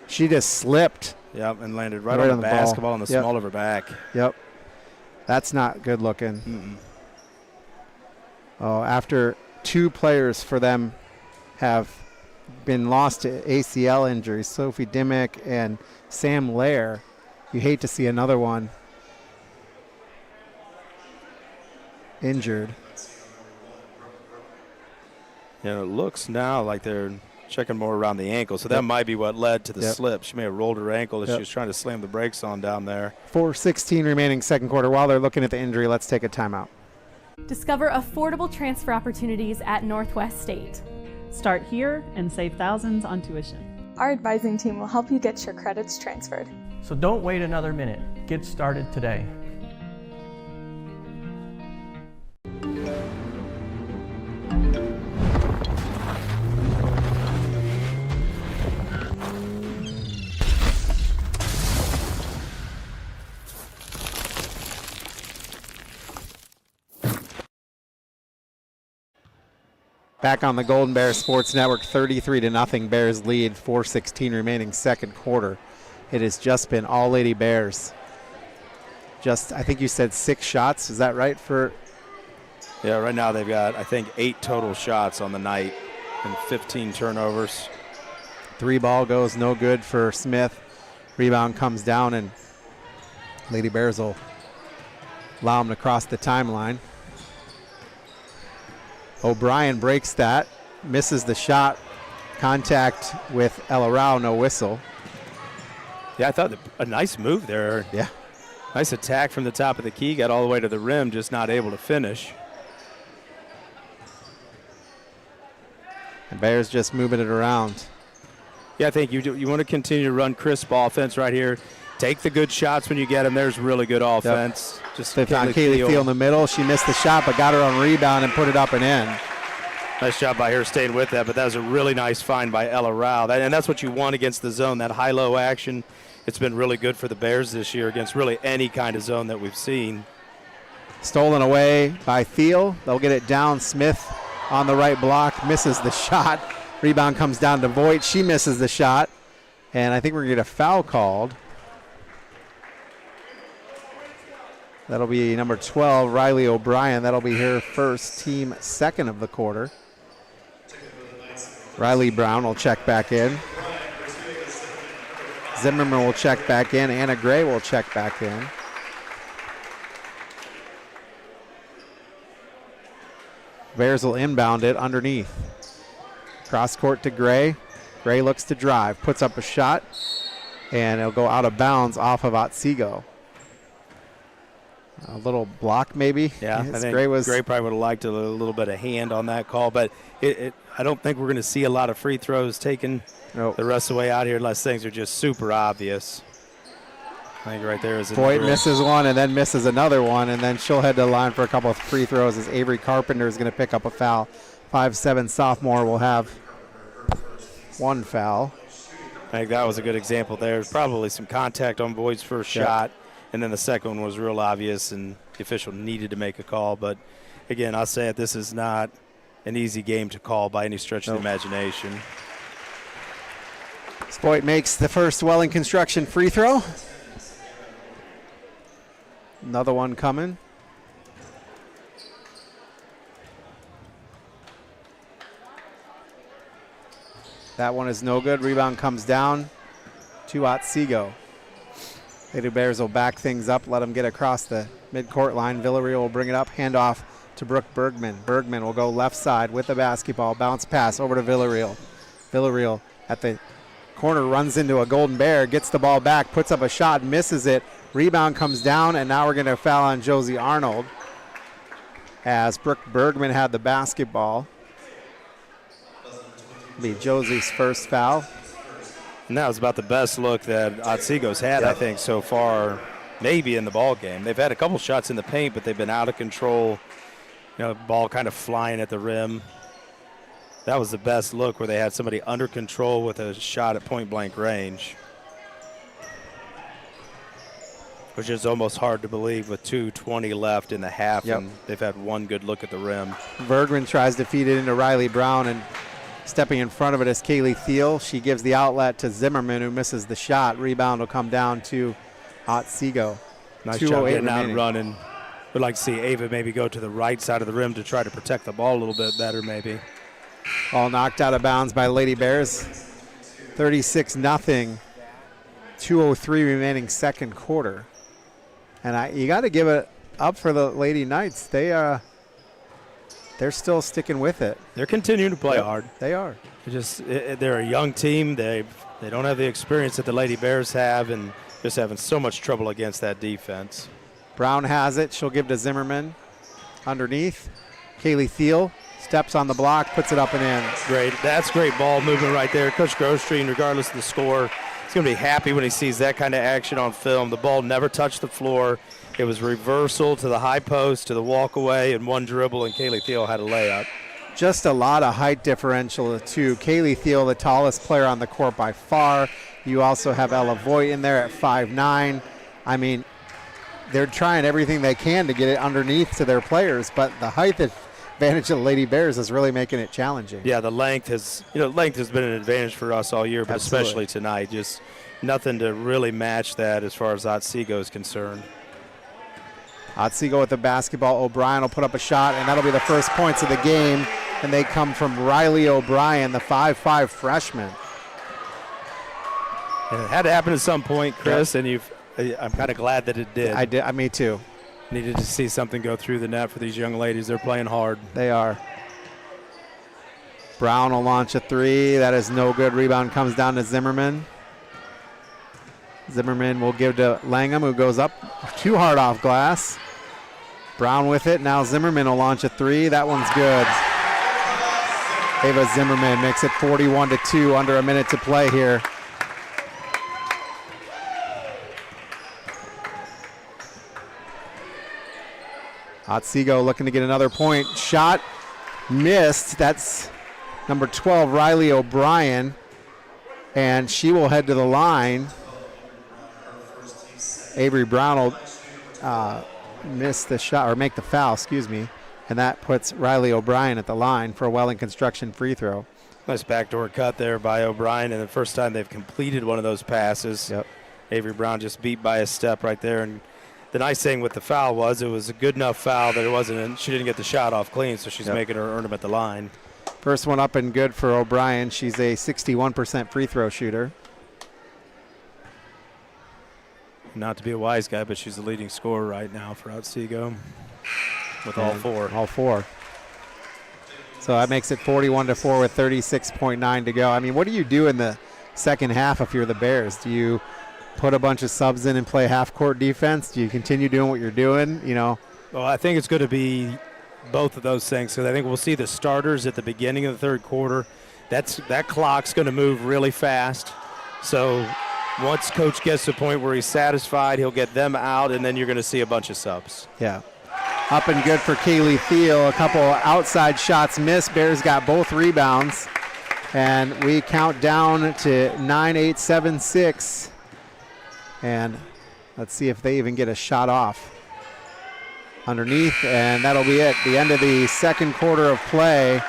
She just slipped. Yep, and landed right on the basketball on the small of her back. Yep. That's not good looking. Oh, after 2 players for them have been lost to ACL injuries, Sophie Dimmick and Sam Lair, you hate to see another one injured. Yeah, it looks now like they're checking more around the ankle, so that might be what led to the slip. She may have rolled her ankle as she was trying to slam the brakes on down there. 4:16 remaining second quarter. While they're looking at the injury, let's take a timeout. Discover affordable transfer opportunities at Northwest State. Start here and save thousands on tuition. Our advising team will help you get your credits transferred. So don't wait another minute. Get started today. Back on the Golden Bear Sports Network, 33-0 Bears lead, 4:16 remaining second quarter. It has just been all Lady Bears. Just, I think you said 6 shots, is that right? Yeah, right now they've got, I think, 8 total shots on the night and 15 turnovers. 3 ball goes no good for Smith. Rebound comes down, and Lady Bears will allow them to cross the timeline. O'Brien breaks that, misses the shot. Contact with El Arao, no whistle. Yeah, I thought a nice move there. Yeah. Nice attack from the top of the key, got all the way to the rim, just not able to finish. The Bears just moving it around. Yeah, I think you want to continue to run crisp offense right here. Take the good shots when you get them. There's really good offense. Yep. Just found Kaylee Thiel in the middle. She missed the shot, but got her on rebound and put it up and in. Nice job by her staying with that, but that was a really nice find by Ella Rao. And that's what you want against the zone, that high-low action. It's been really good for the Bears this year against really any kind of zone that we've seen. Stolen away by Thiel. They'll get it down. Smith on the right block, misses the shot. Rebound comes down to Voigt. She misses the shot. And I think we're going to get a foul called. That'll be number 12, Riley O'Brien. That'll be her first, team second of the quarter. Riley Brown will check back in. Zimmerman will check back in. Anna Gray will check back in. Bears will inbound it underneath. Cross court to Gray. Gray looks to drive, puts up a shot, and it'll go out of bounds off of Otsego. A little block maybe. Yeah, I think Gray probably would have liked a little bit of hand on that call, but I don't think we're going to see a lot of free throws taken the rest of the way out here unless things are just super obvious. I think right there is Voigt misses one and then misses another one, and then she'll head to the line for a couple of free throws as Avery Carpenter is going to pick up a foul. 5'7" sophomore will have one foul. I think that was a good example there. There's probably some contact on Voigt's first shot, and then the second one was real obvious, and the official needed to make a call. But, again, I'll say it, this is not an easy game to call by any stretch of the imagination. Voigt makes the first Welling Construction free throw. Another one coming. That one is no good. Rebound comes down to Otsego. Lady Bears will back things up, let them get across the midcourt line. Villarreal will bring it up, handoff to Brooke Bergman. Bergman will go left side with the basketball. Bounce pass over to Villarreal. Villarreal at the corner runs into a Golden Bear, gets the ball back, puts up a shot, misses it. Rebound comes down, and now we're going to foul on Josie Arnold as Brooke Bergman had the basketball. It'll be Josie's first foul. And that was about the best look that Otsego's had, I think, so far, maybe in the ball game. They've had a couple shots in the paint, but they've been out of control. You know, ball kind of flying at the rim. That was the best look where they had somebody under control with a shot at point-blank range, which is almost hard to believe with 2:20 left in the half, and they've had one good look at the rim. Bergman tries to feed it into Riley Brown, and stepping in front of it is Kaylee Thiel. She gives the outlet to Zimmerman, who misses the shot. Rebound will come down to Otsego. Nice job getting out and running. Would like to see Ava maybe go to the right side of the rim to try to protect the ball a little bit better maybe. Ball knocked out of bounds by Lady Bears. 36-0. 2:03 remaining second quarter. And you got to give it up for the Lady Knights. They're still sticking with it. They're continuing to play hard. They are. They're a young team. They don't have the experience that the Lady Bears have, and just having so much trouble against that defense. Brown has it. She'll give to Zimmerman. Underneath. Kaylee Thiel Steps on the block, puts it up and in. Great. That's great ball movement right there. Coach Grosstream, regardless of the score, he's going to be happy when he sees that kind of action on film. The ball never touched the floor. It was reversal to the high post, to the walk away, and one dribble, and Kaylee Thiel had a layup. Just a lot of height differential, too. Kaylee Thiel, the tallest player on the court by far. You also have Ella Voigt in there at 5'9". I mean, they're trying everything they can to get it underneath to their players, but the height advantage of the Lady Bears is really making it challenging. Yeah, the length has been an advantage for us all year, but especially tonight. Just nothing to really match that as far as Otsego is concerned. Otsego with the basketball. O'Brien will put up a shot, and that'll be the first points of the game, and they come from Riley O'Brien, the 5'5" freshman. And it had to happen at some point, Chris, and I'm kind of glad that it did. Me too. Needed to see something go through the net for these young ladies. They're playing hard. They are. Brown will launch a three. That is no good. Rebound comes down to Zimmerman. Zimmerman will give to Langham, who goes up too hard off glass. Brown with it. Now Zimmerman will launch a three. That one's good. Ava Zimmerman makes it 41-2, under a minute to play here. Otsego looking to get another point. Shot missed. That's number 12, Riley O'Brien. And she will head to the line. Avery Brown will miss the shot, or make the foul, excuse me. And that puts Riley O'Brien at the line for a Welling Construction free throw. Nice backdoor cut there by O'Brien, and the first time they've completed one of those passes. Yep. Avery Brown just beat by a step right there. And the nice thing with the foul was it was a good enough foul that it wasn't, she didn't get the shot off clean, so she's making her earn them at the line. First one up and good for O'Brien. She's a 61% free throw shooter. Not to be a wise guy, but she's the leading scorer right now for Otsego with all four. All four. So that makes it 41-4 with 36.9 to go. I mean, what do you do in the second half if you're the Bears? Do you put a bunch of subs in and play half-court defense? Do you continue doing what you're doing? Well, I think it's going to be both of those things, because I think we'll see the starters at the beginning of the third quarter. That clock's going to move really fast. So once Coach gets to the point where he's satisfied, he'll get them out, and then you're going to see a bunch of subs. Yeah. Up and good for Kaylee Thiel. A couple outside shots missed. Bears got both rebounds. And we count down to 9-8, 7-6. And let's see if they even get a shot off. Underneath, and that'll be it. The end of the second quarter of play.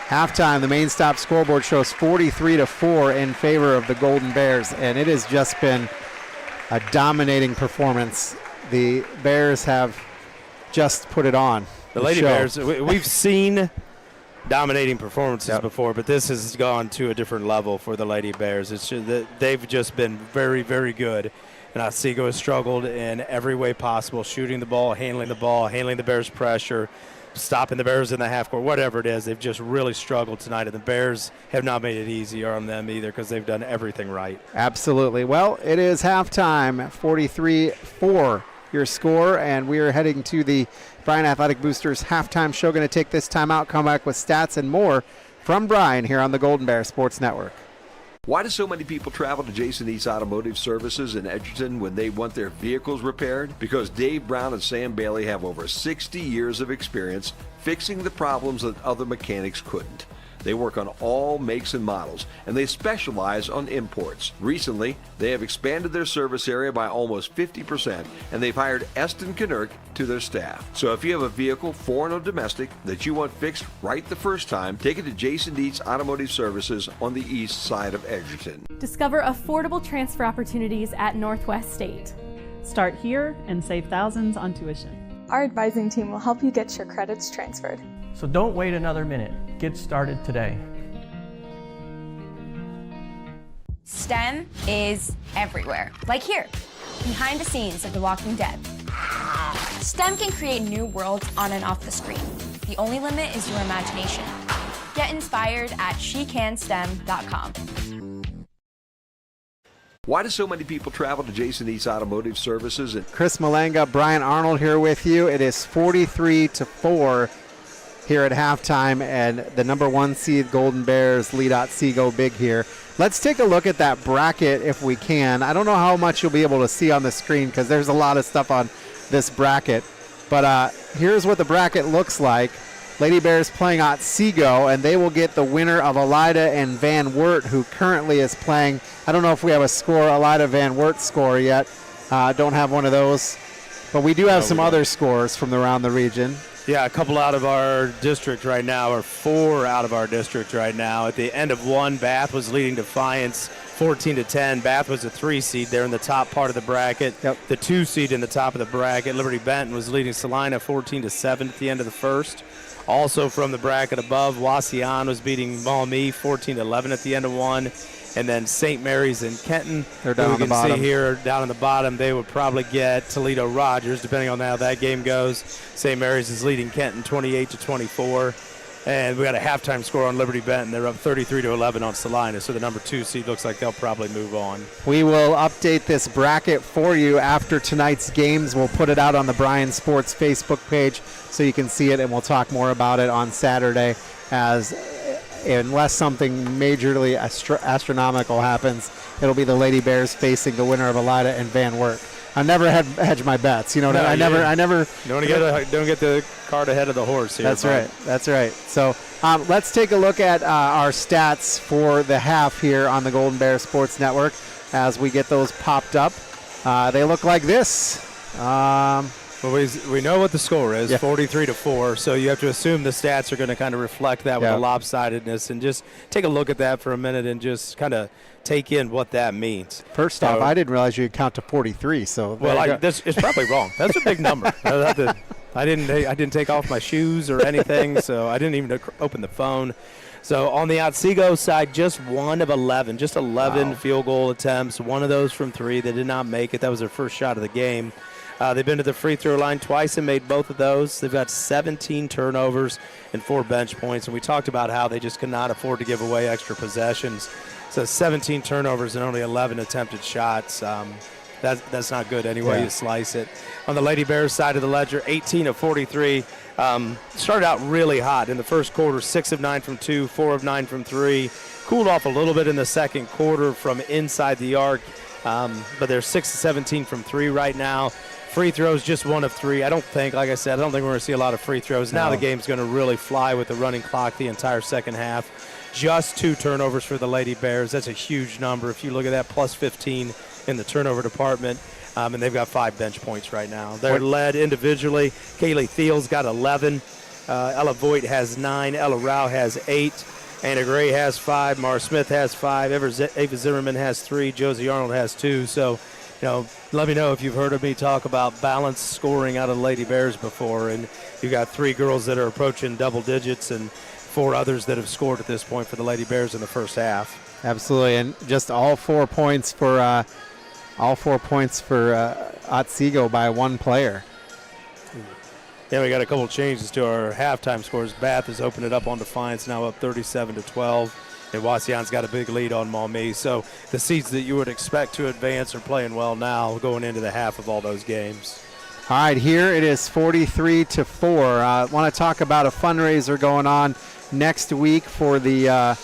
Halftime, the main stop scoreboard shows 43-4 in favor of the Golden Bears, and it has just been a dominating performance. The Bears have just put it on. The Lady Bears, we've seen dominating performances before, but this has gone to a different level for the Lady Bears. It's just that they've just been very, very good. And Otsego has struggled in every way possible, shooting the ball, handling the Bears' pressure, stopping the Bears in the half court, whatever it is. They've just really struggled tonight, and the Bears have not made it easier on them either, because they've done everything right. Absolutely. Well, it is halftime, 43-4 your score, and we are heading to the Bryan Athletic Boosters halftime show. Going to take this time out, come back with stats and more from Bryan here on the Golden Bear Sports Network. Why do so many people travel to Jason Eats Automotive Services in Edgerton when they want their vehicles repaired? Because Dave Brown and Sam Bailey have over 60 years of experience fixing the problems that other mechanics couldn't. They work on all makes and models, and they specialize on imports. Recently, they have expanded their service area by almost 50%, and they've hired Eston Knerk to their staff. So if you have a vehicle, foreign or domestic, that you want fixed right the first time, take it to Jason Dietsch Automotive Services on the east side of Edgerton. Discover affordable transfer opportunities at Northwest State. Start here and save thousands on tuition. Our advising team will help you get your credits transferred. So don't wait another minute. Get started today. STEM is everywhere. Like here, behind the scenes of The Walking Dead. STEM can create new worlds on and off the screen. The only limit is your imagination. Get inspired at shecanstem.com. Why do so many people travel to Jason Eats Automotive Services? Chris Malanga, Brian Arnold here with you. It is 43-4 here at halftime, and the number 1 seed Golden Bears lead Otsego big here. Let's take a look at that bracket if we can. I don't know how much you'll be able to see on the screen because there's a lot of stuff on this bracket. But here's what the bracket looks like. Lady Bears playing Otsego, and they will get the winner of Elida and Van Wert, who currently is playing. I don't know if we have a score, Elida Van Wert score yet. Don't have one of those. But we do have some other scores from around the region. Yeah, a couple out of our district right now, or 4 out of our district right now. At the end of one, Bath was leading Defiance 14-10. Bath was a 3 seed there in the top part of the bracket. Yep. The 2 seed in the top of the bracket. Liberty Benton was leading Salina 14-7 at the end of the first. Also from the bracket above, Wauseon was beating Maumee 14-11 at the end of one. And then St. Mary's and Kenton, they're down on the bottom. See here down on the bottom, they would probably get Toledo Rogers, depending on how that game goes. St. Mary's is leading Kenton 28-24. And we got a halftime score on Liberty Benton. They're up 33-11 on Salina, so the number 2 seed looks like they'll probably move on. We will update this bracket for you after tonight's games. We'll put it out on the Bryan Sports Facebook page so you can see it, and we'll talk more about it on Saturday unless something majorly astronomical happens. It'll be the Lady Bears facing the winner of Elida and Van Wert. I never hedge my bets. You know, I never. Don't get the cart ahead of the horse here. That's right. That's right. So let's take a look at our stats for the half here on the Golden Bear Sports Network as we get those popped up. They look like this. Well, we know what the score is, 43-4, so you have to assume the stats are going to kind of reflect that with the lopsidedness, and just take a look at that for a minute and just kind of take in what that means. First off, I didn't realize you could count to 43, so it's probably wrong. That's a big number. I didn't take off my shoes or anything, so I didn't even open the phone. So on the Otsego side, just 1 of 11, just 11 field goal attempts, 1 of those from 3. They did not make it. That was their first shot of the game. They've been to the free throw line twice and made both of those. They've got 17 turnovers and 4 bench points. And we talked about how they just cannot afford to give away extra possessions. So 17 turnovers and only 11 attempted shots. That's not good any way you slice it. On the Lady Bears side of the ledger, 18 of 43. Started out really hot in the first quarter, 6 of 9 from 2, 4 of 9 from 3. Cooled off a little bit in the second quarter from inside the arc. But they're 6 of 17 from 3 right now. Free throws, just 1 of 3. Like I said, I don't think we're going to see a lot of free throws. Now the game's going to really fly with the running clock the entire second half. Just 2 turnovers for the Lady Bears. That's a huge number. If you look at that, plus 15 in the turnover department. And they've got 5 bench points right now. They're led individually. Kaylee Thiel's got 11. Ella Voigt has 9. Ella Rao has 8. Anna Gray has 5. Mara Smith has 5. Ava Zimmerman has 3. Josie Arnold has 2. So, let me know if you've heard of me talk about balanced scoring out of the Lady Bears before. And you've got 3 girls that are approaching double digits and 4 others that have scored at this point for the Lady Bears in the first half. Absolutely, and just all 4 points for Otsego by 1 player. Yeah, we got a couple changes to our halftime scores. Bath has opened it up on Defiance, now up 37-12. And Wauseon's got a big lead on Maumee. So the seeds that you would expect to advance are playing well now going into the half of all those games. All right, here it is 43-4. I want to talk about a fundraiser going on next week for the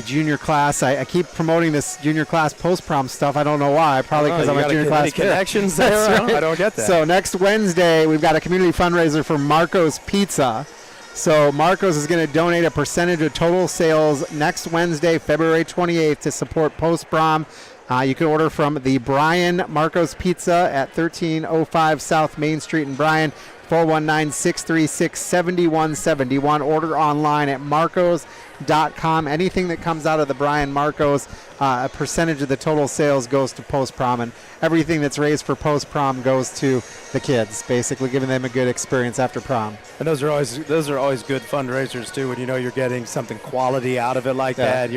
junior class. I keep promoting this junior class post-prom stuff. I don't know why. Probably because I'm a junior class kid. Connections there? Right. I don't get that. So next Wednesday, we've got a community fundraiser for Marco's Pizza. So Marco's is going to donate a percentage of total sales next Wednesday, February 28th, to support post-prom. You can order from the Bryan Marco's Pizza at 1305 South Main Street in Bryan, 419-636-7171. Order online at marcos.com. Anything that comes out of the Bryan Marco's, a percentage of the total sales goes to post-prom, and everything that's raised for post-prom goes to the kids, basically giving them a good experience after prom. And those are always good fundraisers too, when you know you're getting something quality out of it like that.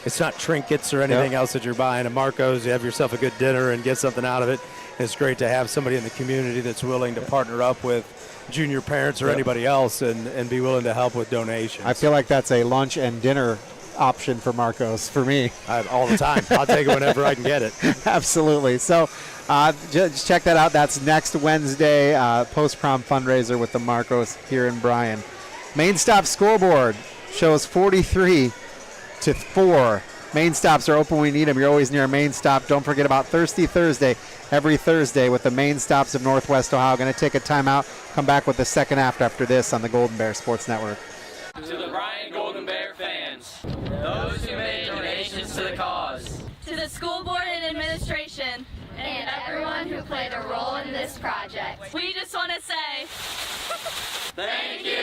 It's not trinkets or anything else that you're buying. At Marco's, you have yourself a good dinner and get something out of it. It's great to have somebody in the community that's willing to partner up with junior parents or anybody else and be willing to help with donations. I feel like that's a lunch and dinner option for Marco's for me. All the time. I'll take it whenever I can get it. Absolutely. So just check that out. That's next Wednesday, post-prom fundraiser with the Marco's here in Bryan. Main stop scoreboard shows 43-4. Main stops are open when you need them. You're always near a main stop. Don't forget about Thirsty Thursday, every Thursday with the main stops of Northwest Ohio. Going to take a timeout, come back with the second half after this on the Golden Bear Sports Network. To the Bryan Golden Bear fans, those who made donations to the cause, To the school board and administration, and everyone who played a role in this project. we just want to say thank you.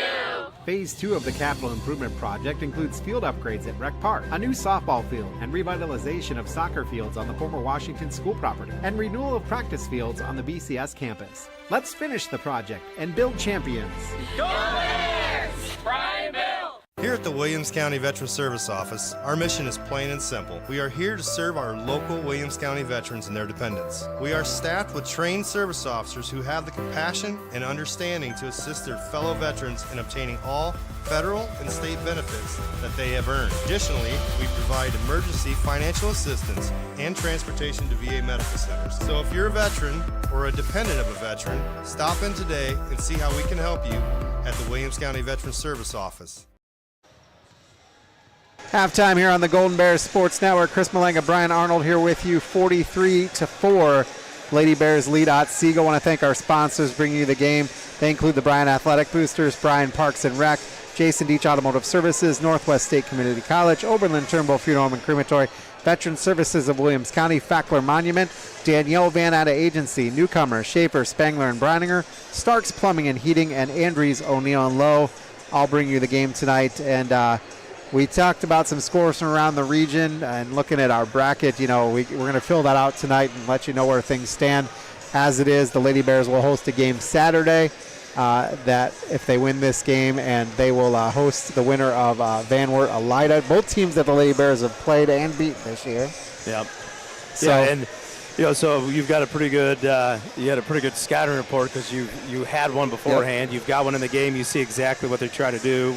Phase 2 of the capital improvement project includes field upgrades at Rec Park, a new softball field, and revitalization of soccer fields on the former Washington school property, and renewal of practice fields on the BCS campus. Let's finish the project and build champions. Go Bears! Bryan Bill! Here at the Williams County Veteran Service Office, our mission is plain and simple. We are here to serve our local Williams County veterans and their dependents. We are staffed with trained service officers who have the compassion and understanding to assist their fellow veterans in obtaining all federal and state benefits that they have earned. Additionally, we provide emergency financial assistance and transportation to VA medical centers. So if you're a veteran or a dependent of a veteran, stop in today and see how we can help you at the Williams County Veteran Service Office. Halftime here on the Golden Bears Sports Network. Chris Malanga, Brian Arnold here with you. 43-4. Lady Bears lead Otsego. Want to thank our sponsors bringing you the game. They include the Bryan Athletic Boosters, Bryan Parks and Rec, Jason Dietsch Automotive Services, Northwest State Community College, Oberlin Turnbull Funeral Home and Crematory, Veteran Services of Williams County, Fackler Monument, Danielle Van Atta Agency, Newcomer, Schaefer, Spangler and Brininger, Starks Plumbing and Heating, and Andries O'Neill and Lowe. I'll bring you the game tonight. And we talked about some scores from around the region and looking at our bracket. You know, we're going to fill that out tonight and let you know where things stand. As it is, the Lady Bears will host a game Saturday that if they win this game, and they will host the winner of Van Wert Elida. Both teams that the Lady Bears have played and beat this year. Yep. So, yeah, and so you've got a pretty good scouting report because you had one beforehand. Yep. You've got one in the game. You see exactly what they try to do,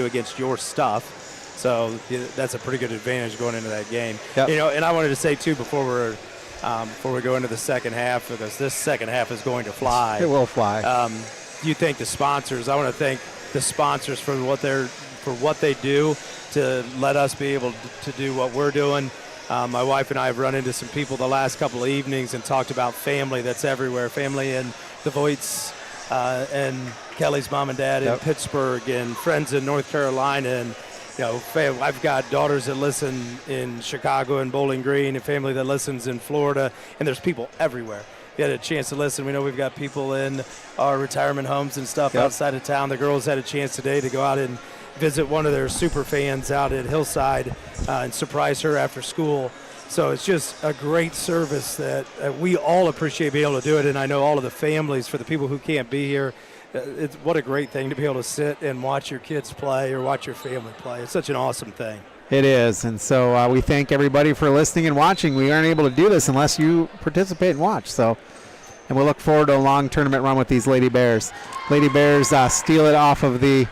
against your stuff. So that's a pretty good advantage going into that game. Yep. And I wanted to say too before we go into the second half, because this second half is going to fly. It will fly. You thank the sponsors. I want to thank the sponsors for what they do to let us be able to do what we're doing. My wife and I have run into some people the last couple of evenings and talked about family that's everywhere. Family in the Voights and Kelly's mom and dad in Pittsburgh, and friends in North Carolina, and I've got daughters that listen in Chicago and Bowling Green, and family that listens in Florida, and there's people everywhere. You had a chance to listen. We know we've got people in our retirement homes and stuff outside of town. The girls had a chance today to go out and visit one of their super fans out at Hillside and surprise her after school. So it's just a great service that we all appreciate being able to do it, and I know all of the families, for the people who can't be here, what a great thing to be able to sit and watch your kids play or watch your family play. It's such an awesome thing. It is, and so we thank everybody for listening and watching. We aren't able to do this unless you participate and watch. So, and we look forward to a long tournament run with these Lady Bears. Lady Bears steal it off of the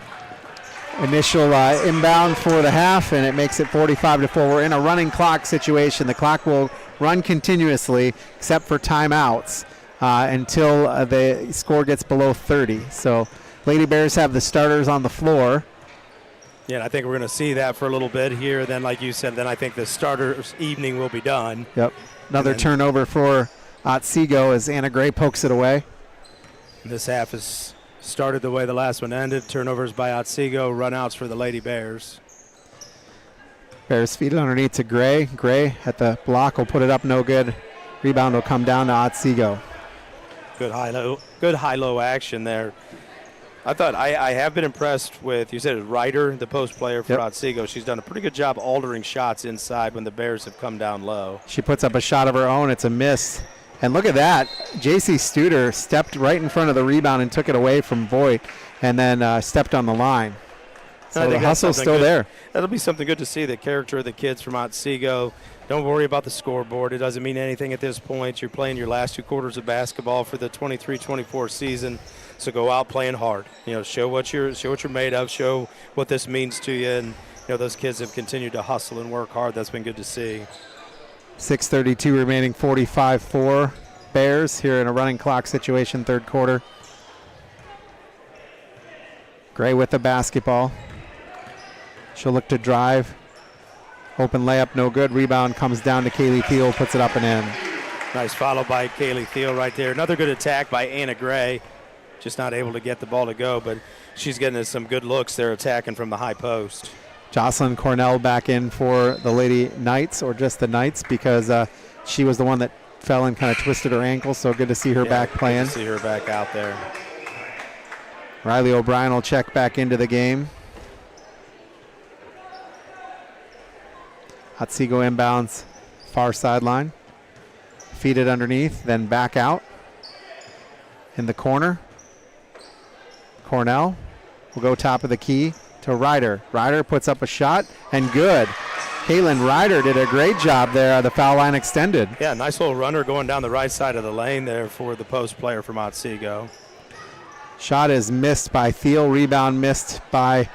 initial inbound for the half, and it makes it 45-4. We're in a running clock situation. The clock will run continuously except for timeouts until the score gets below 30. So Lady Bears have the starters on the floor. Yeah, and I think we're going to see that for a little bit here. Then, like you said, then I think the starters' evening will be done. Yep. Another turnover for Otsego as Anna Gray pokes it away. This half has started the way the last one ended. Turnovers by Otsego, runouts for the Lady Bears. Bears feed it underneath to Gray. Gray at the block will put it up, no good. Rebound will come down to Otsego. Good high-low action there. I thought I have been impressed with, you said it, Ryder, the post player for Otsego. She's done a pretty good job altering shots inside when the Bears have come down low. She puts up a shot of her own. It's a miss. And look at that. J.C. Studer stepped right in front of the rebound and took it away from Voigt, and then stepped on the line. So the hustle's still there. That'll be something good to see, the character of the kids from Otsego. Don't worry about the scoreboard. It doesn't mean anything at this point. You're playing your last 2 quarters of basketball for the 23-24 season. So go out playing hard. Show what you're made of. Show what this means to you. And those kids have continued to hustle and work hard. That's been good to see. 6:32 remaining, 45-4 Bears here in a running clock situation, third quarter. Gray with the basketball. She'll look to drive. Open layup, no good. Rebound comes down to Kaylee Thiel, puts it up and in. Nice follow by Kaylee Thiel right there. Another good attack by Anna Gray. Just not able to get the ball to go, but she's getting some good looks there attacking from the high post. Jocelyn Cornell back in for the Lady Knights, or just the Knights, because she was the one that fell and kind of twisted her ankle, so good to see her back playing. Good to see her back out there. Riley O'Brien will check back into the game. Otsego inbounds, far sideline. Feed it underneath, then back out. In the corner. Cornell will go top of the key to Ryder. Ryder puts up a shot, and good. Caitlin Ryder did a great job there. The foul line extended. Yeah, nice little runner going down the right side of the lane there for the post player from Otsego. Shot is missed by Thiel. Rebound missed by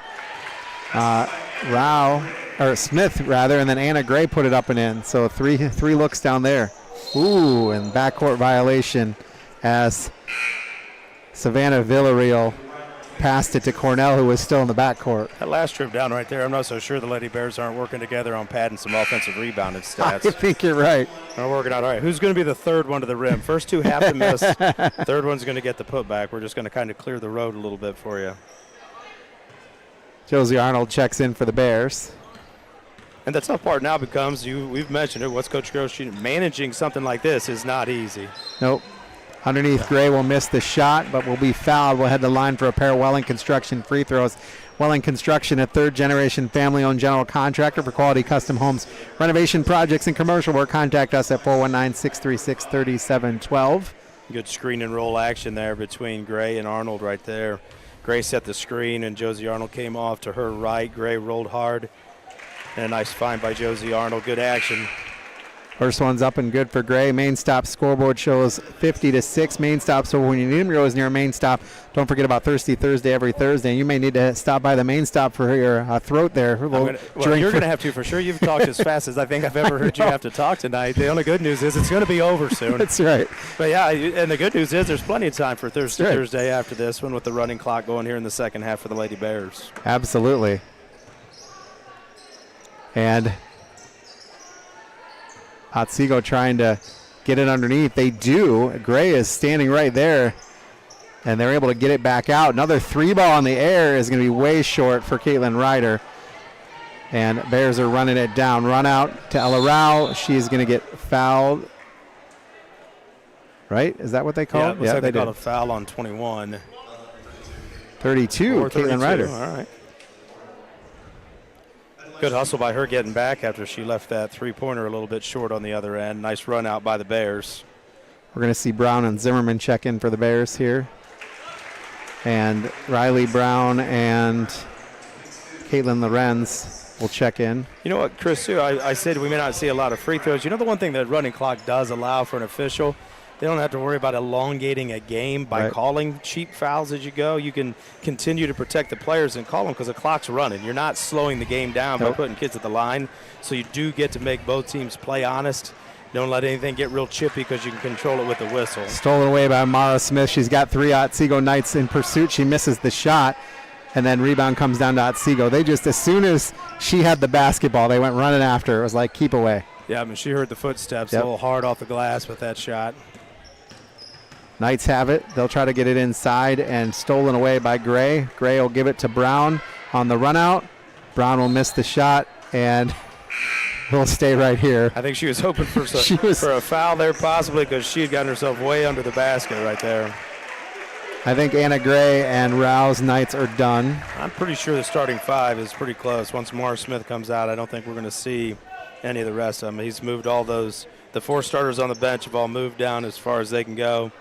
Smith, rather, and then Anna Gray put it up and in. So three looks down there. Ooh, and backcourt violation as Savannah Villarreal passed it to Cornell, who was still in the backcourt. That last trip down right there, I'm not so sure the Lady Bears aren't working together on padding some offensive rebounding stats. I think you're right. We're working out all right. Who's going to be the third one to the rim? First two have to miss. Third one's going to get the putback. We're just going to kind of clear the road a little bit for you. Josie Arnold checks in for the Bears. And the tough part now becomes, we've mentioned it, what's Coach Gross managing something like this is not easy. Nope. Underneath, Gray will miss the shot, but will be fouled. We'll head the line for a pair of Welling Construction free throws. Welling Construction, a third-generation family-owned general contractor for quality custom homes, renovation projects, and commercial work. Contact us at 419-636-3712. Good screen and roll action there between Gray and Arnold right there. Gray set the screen, and Josie Arnold came off to her right. Gray rolled hard. And a nice find by Josie Arnold. Good action. First one's up and good for Gray. Main stop scoreboard shows 50-6. Main stop, so when you need them, you're always near main stop. Don't forget about Thirsty Thursday every Thursday. You may need to stop by the main stop for your throat there. You're going to have to for sure. You've talked as fast as I think I've ever heard you have to talk tonight. The only good news is it's going to be over soon. That's right. But yeah, and the good news is there's plenty of time for Thirsty Thursday after this one with the running clock going here in the second half for the Lady Bears. Absolutely. And Otsego trying to get it underneath. They do. Gray is standing right there, and they're able to get it back out. Another three ball in the air is going to be way short for Caitlin Ryder. And Bears are running it down. Run out to Ella Rao. She is going to get fouled. Right? Is that what they call it? Yeah, they called a foul on 21. 32, Caitlin Ryder. All right. Good hustle by her getting back after she left that three-pointer a little bit short on the other end. Nice run out by the Bears. We're going to see Brown and Zimmerman check in for the Bears here. And Riley Brown and Caitlin Lorenz will check in. You know what, Chris, too, I said we may not see a lot of free throws. You know the one thing that running clock does allow for an official? They don't have to worry about elongating a game by calling cheap fouls as you go. You can continue to protect the players and call them because the clock's running. You're not slowing the game down by putting kids at the line. So you do get to make both teams play honest. Don't let anything get real chippy because you can control it with the whistle. Stolen away by Mara Smith. She's got three Otsego Knights in pursuit. She misses the shot, and then rebound comes down to Otsego. They just, as soon as she had the basketball, they went running after her. It was like, keep away. Yeah, I mean, she heard the footsteps a little hard off the glass with that shot. Knights have it. They'll try to get it inside, and stolen away by Gray. Gray will give it to Brown on the run out. Brown will miss the shot, and he'll stay right here. I think she was hoping for a foul there possibly because she had gotten herself way under the basket right there. I think Anna Gray and Rouse Knights are done. I'm pretty sure the starting five is pretty close. Once Mara Smith comes out, I don't think we're going to see any of the rest of them. He's moved all those. The four starters on the bench have all moved down as far as they can go.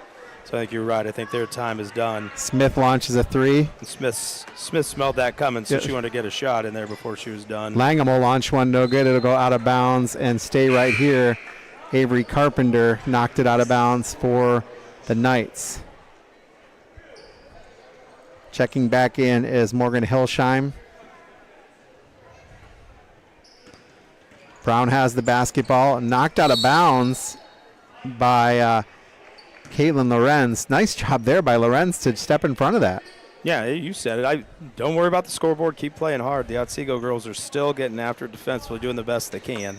So I think you're right. I think their time is done. Smith launches a three. And Smith smelled that coming, so she wanted to get a shot in there before she was done. Langham will launch one, no good. It'll go out of bounds and stay right here. Avery Carpenter knocked it out of bounds for the Knights. Checking back in is Morgan Hilsheim. Brown has the basketball, knocked out of bounds by Caitlin Lorenz. Nice job there by Lorenz to step in front of that. Yeah, you said it. Don't worry about the scoreboard. Keep playing hard. The Otsego girls are still getting after it defensively, doing the best they can.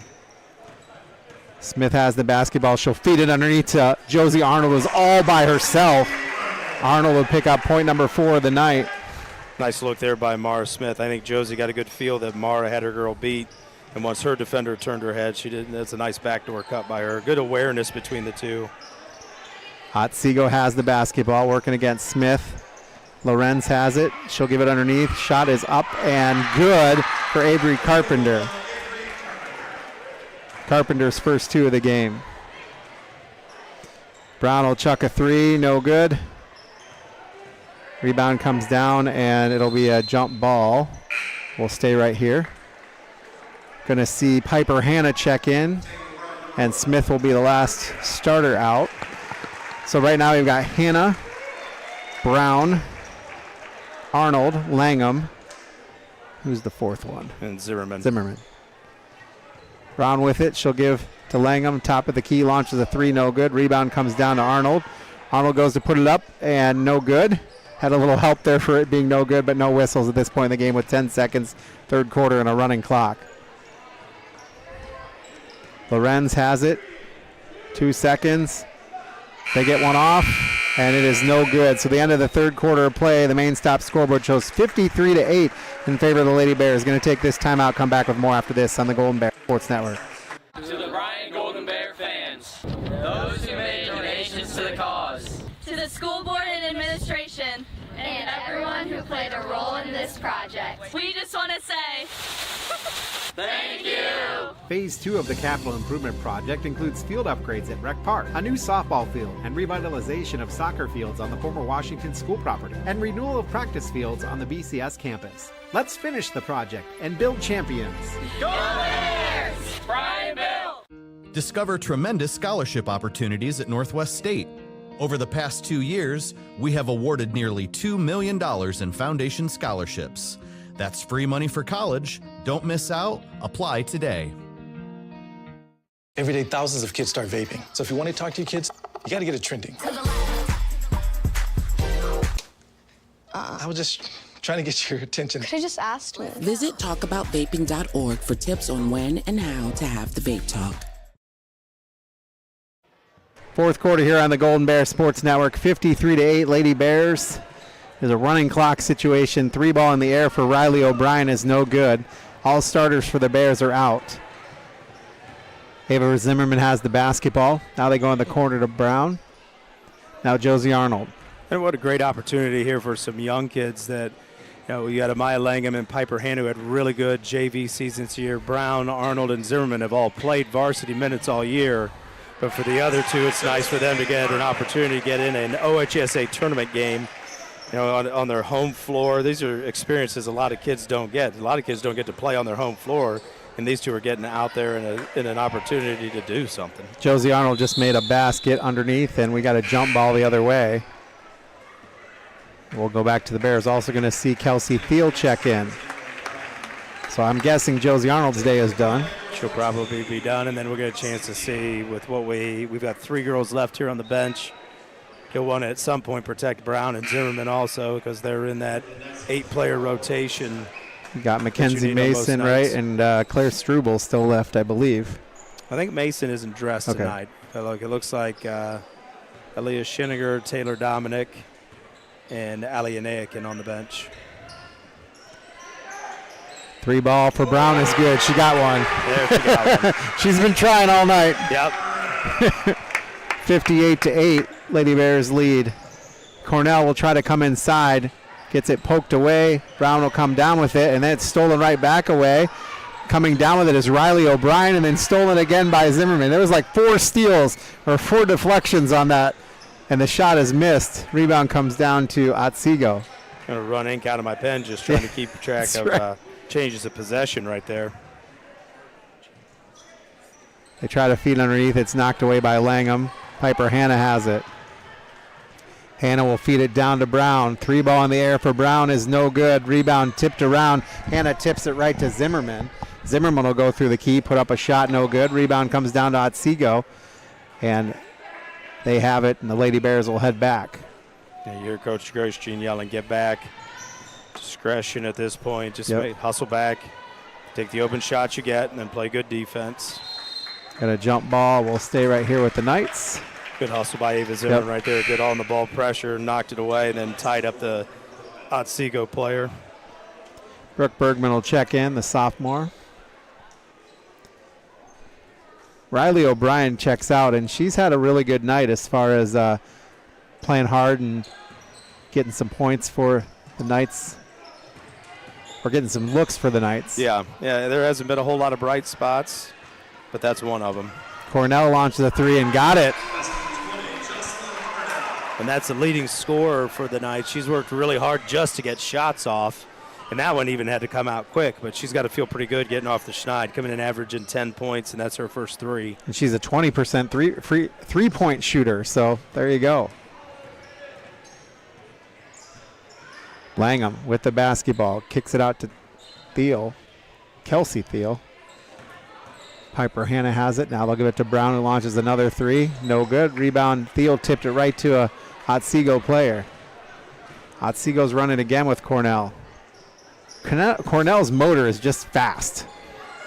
Smith has the basketball. She'll feed it underneath to Josie Arnold, who's all by herself. Arnold will pick up point number 4 of the night. Nice look there by Mara Smith. I think Josie got a good feel that Mara had her girl beat, and once her defender turned her head, she did. That's a nice backdoor cut by her. Good awareness between the two. Otsego has the basketball, working against Smith. Lorenz has it. She'll give it underneath. Shot is up and good for Avery Carpenter. Carpenter's first 2 of the game. Brown will chuck a 3, no good. Rebound comes down, and it'll be a jump ball. We'll stay right here. Gonna see Piper Hannah check in, and Smith will be the last starter out. So right now we've got Hannah, Brown, Arnold, Langham. Who's the 4th one? And Zimmerman. Brown with it. She'll give to Langham. Top of the key. Launches a 3. No good. Rebound comes down to Arnold. Arnold goes to put it up, and no good. Had a little help there for it being no good, but no whistles at this point in the game with 10 seconds, third quarter, and a running clock. Lorenz has it. 2 seconds. They get one off, and it is no good. So the end of the third quarter of play, the main stop scoreboard shows 53-8 in favor of the Lady Bears. Going to take this timeout, come back with more after this on the Golden Bear Sports Network. To the Bryan Golden Bear fans, those who made donations to the cause, To the school board and administration, and everyone who played a role in this project. we just want to say thank you. Phase 2 of the capital improvement project includes field upgrades at Rec Park, a new softball field, and revitalization of soccer fields on the former Washington school property, and renewal of practice fields on the BCS campus. Let's finish the project and build champions. Go Bears! Bryan Bill! Discover tremendous scholarship opportunities at Northwest State. Over the past 2 years, we have awarded nearly $2 million in foundation scholarships. That's free money for college. Don't miss out. Apply today. Every day, thousands of kids start vaping. So if you want to talk to your kids, you got to get it trending. I was just trying to get your attention. Could have just asked me. Visit talkaboutvaping.org for tips on when and how to have the vape talk. Fourth quarter here on the Golden Bear Sports Network, 53-8 Lady Bears. There's a running clock situation. 3 ball in the air for Riley O'Brien is no good. All starters for the Bears are out. Ava Zimmerman has the basketball. Now they go in the corner to Brown. Now Josie Arnold. And what a great opportunity here for some young kids that, we got Amaya Langham and Piper Hannah who had really good JV seasons here. Brown, Arnold, and Zimmerman have all played varsity minutes all year. But for the other two, it's nice for them to get an opportunity to get in an OHSAA tournament game, on their home floor. These are experiences a lot of kids don't get. A lot of kids don't get to play on their home floor, and these two are getting out there in an opportunity to do something. Josie Arnold just made a basket underneath, and we got a jump ball the other way. We'll go back to the Bears. Also going to see Kelsey Thiel check in. So I'm guessing Josie Arnold's day is done. She'll probably be done, and then we'll get a chance to see with what we've got 3 girls left here on the bench. He'll want to at some point protect Brown and Zimmerman also because they're in that 8-player rotation. You got Mackenzie Mason, right, and Claire Struble still left, I believe. I think Mason isn't dressed tonight. It looks like Aaliyah Schiniger, Taylor Dominic, and Ali Anayakin on the bench. 3 ball for Brown is good. She got one. There she got one. She's been trying all night. Yep. 58-8, Lady Bears lead. Cornell will try to come inside. Gets it poked away. Brown will come down with it, and then it's stolen right back away. Coming down with it is Riley O'Brien, and then stolen again by Zimmerman. There was like 4 steals or 4 deflections on that, and the shot is missed. Rebound comes down to Otsego. I'm going to run ink out of my pen just trying to keep track of changes of possession right there. They try to feed underneath. It's knocked away by Langham. Piper Hannah has it. Hannah will feed it down to Brown. 3 ball in the air for Brown is no good. Rebound tipped around. Hannah tips it right to Zimmerman. Zimmerman will go through the key, put up a shot, no good. Rebound comes down to Otsego, and they have it, and the Lady Bears will head back. Yeah, you hear Coach Grosjean yelling, get back. Discretion at this point. Just hustle back, take the open shots you get, and then play good defense. Got a jump ball. We'll stay right here with the Knights. Good hustle by Ava Zimmerman right there. Good on the ball pressure, knocked it away, and then tied up the Otsego player. Brooke Bergman will check in, the sophomore. Riley O'Brien checks out, and she's had a really good night as far as playing hard and getting some points for the Knights, or getting some looks for the Knights. Yeah, there hasn't been a whole lot of bright spots, but that's one of them. Cornell launched the three and got it. And that's the leading scorer for the Knights. She's worked really hard just to get shots off, and that one even had to come out quick, but she's got to feel pretty good getting off the schneid, coming in averaging 10 points, and that's her first three. And she's a 20% three-point shooter, so there you go. Langham with the basketball, kicks it out to Thiel, Kelsey Thiel. Piper Hannah has it. Now they'll give it to Brown, who launches another three. No good. Rebound. Thiel tipped it right to a Otsego player. Otsego's running again with Cornell. Cornell's motor is just fast.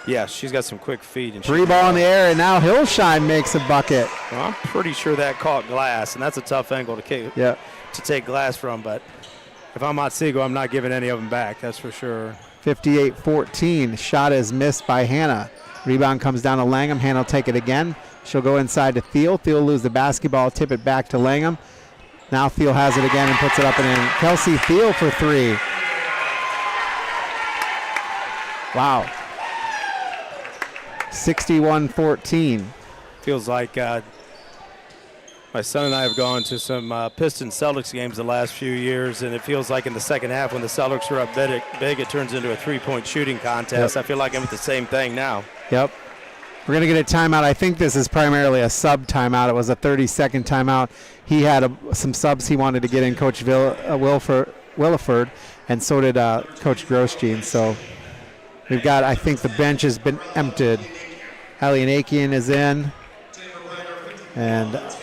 Yeah, she's got some quick feet. And three ball in the air, and now Hillshine makes a bucket. Well, I'm pretty sure that caught glass, and that's a tough angle to take glass from, but if I'm Otsego, I'm not giving any of them back, that's for sure. 58-14. Shot is missed by Hannah. Rebound comes down to Langham. Hannah will take it again. She'll go inside to Thiel. Thiel will lose the basketball, tip it back to Langham. Now Thiel has it again and puts it up and in. Kelsey Thiel for three. Wow. 61-14. Feels like my son and I have gone to some Pistons Celtics games the last few years, and it feels like in the second half when the Celtics are up big, it turns into a three-point shooting contest. I feel like I'm at the same thing now. Yep. We're going to get a timeout. I think this is primarily a sub timeout. It was a 30-second timeout. He had some subs he wanted to get in, Coach Williford, and so did Coach Grosjean. So we've got, I think the bench has been emptied. Allie Anakian is in, and a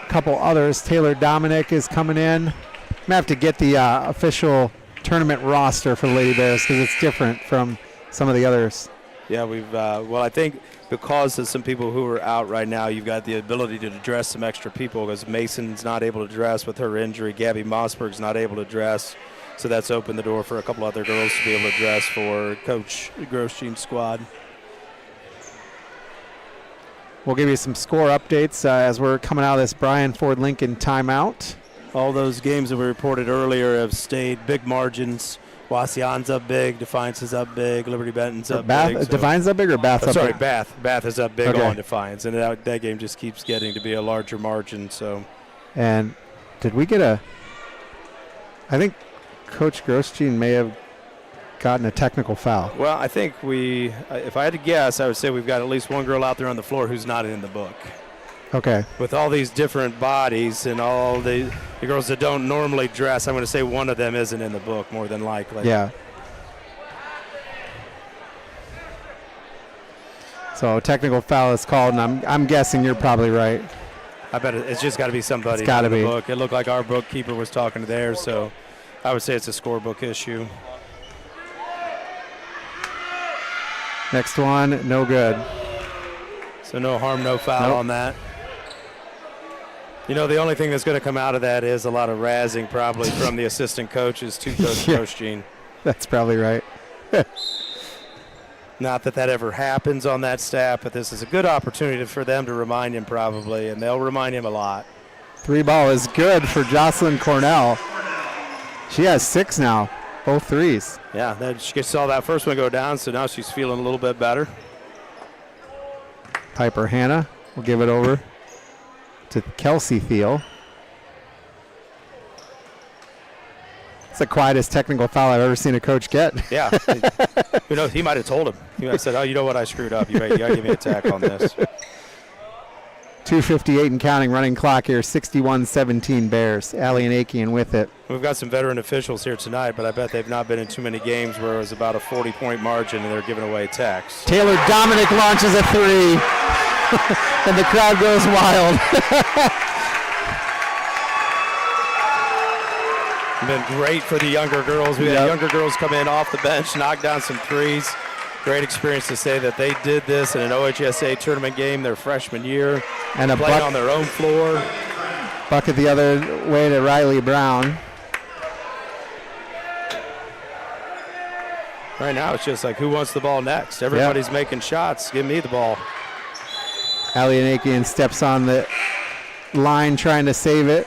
couple others. Taylor Dominic is coming in. I'm going to have to get the official tournament roster for the Lady Bears because it's different from some of the others. Yeah, we've, well, I think because of some people who are out right now, you've got the ability to dress some extra people because Mason's not able to dress with her injury. Gabby Mossberg's not able to dress. So that's opened the door for a couple other girls to be able to dress for Coach Grosjean's squad. We'll give you some score updates as we're coming out of this Bryan Ford Lincoln timeout. All those games that we reported earlier have stayed big margins. Wasion's up big, Defiance is up big, Liberty Benton's up big. So Defiance up big or Bath up sorry, big? Bath is up big on Defiance, and that game just keeps getting to be a larger margin. So. And did we get I think Coach Grosjean may have gotten a technical foul. Well, I think if I had to guess, I would say we've got at least one girl out there on the floor who's not in the book. Okay. With all these different bodies and all the girls that don't normally dress, I'm going to say one of them isn't in the book more than likely. Yeah. So technical foul is called, and I'm guessing you're probably right. I bet it's just got to be somebody in the book. It looked like our bookkeeper was talking to theirs, so I would say it's a scorebook issue. Next one, no good. So no harm, no foul on that. You know, the only thing that's going to come out of that is a lot of razzing probably from the assistant coaches to Coach Grosjean. That's probably right. Not that ever happens on that staff, but this is a good opportunity for them to remind him probably, and they'll remind him a lot. Three ball is good for Jocelyn Cornell. She has 6 now, both threes. Yeah, she saw that first one go down, so now she's feeling a little bit better. Piper Hannah will give it over to Kelsey Thiel. It's the quietest technical foul I've ever seen a coach get. Yeah. Who knows? He might have told him. He might have said, oh, you know what? I screwed up. You got to give me a tackle on this. 2:58 and counting, running clock here, 61-17 Bears. Allie Anakian with it. We've got some veteran officials here tonight, but I bet they've not been in too many games where it was about a 40-point margin and they're giving away techs. Taylor Dominic launches a three, and the crowd goes wild. Been great for the younger girls. We had younger girls come in off the bench, knock down some threes. Great experience to say that they did this in an OHSAA tournament game their freshman year. And a playing on their own floor. Bucket the other way to Riley Brown. Right now it's just like, who wants the ball next? Everybody's making shots. Give me the ball. Alianakian steps on the line trying to save it.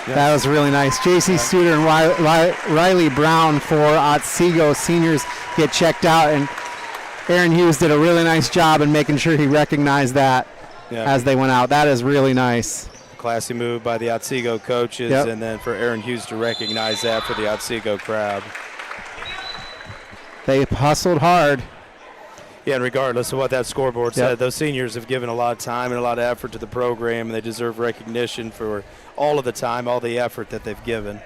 That was really nice. J.C. Studer and Riley Brown for Otsego seniors get checked out, and Aaron Hughes did a really nice job in making sure he recognized that as they went out. That is really nice. Classy move by the Otsego coaches, and then for Aaron Hughes to recognize that for the Otsego crowd. They hustled hard. Yeah, and regardless of what that scoreboard said, those seniors have given a lot of time and a lot of effort to the program, and they deserve recognition for all of the time, all the effort that they've given.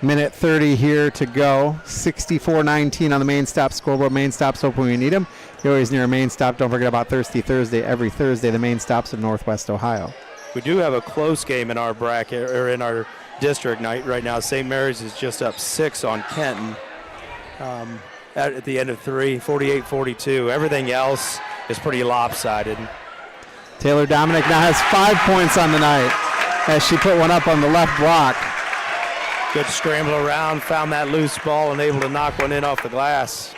Minute 30 here to go. 64-19 on the main stop scoreboard. Main stops open when you need them. You're always near a main stop. Don't forget about Thirsty Thursday. Every Thursday, the main stops in Northwest Ohio. We do have a close game in our bracket, or in our district night right now. St. Mary's is just up 6 on Kenton at the end of 3, 48-42. Everything else is pretty lopsided. Taylor Dominic now has 5 points on the night as she put one up on the left block. Good scramble around, found that loose ball and able to knock one in off the glass.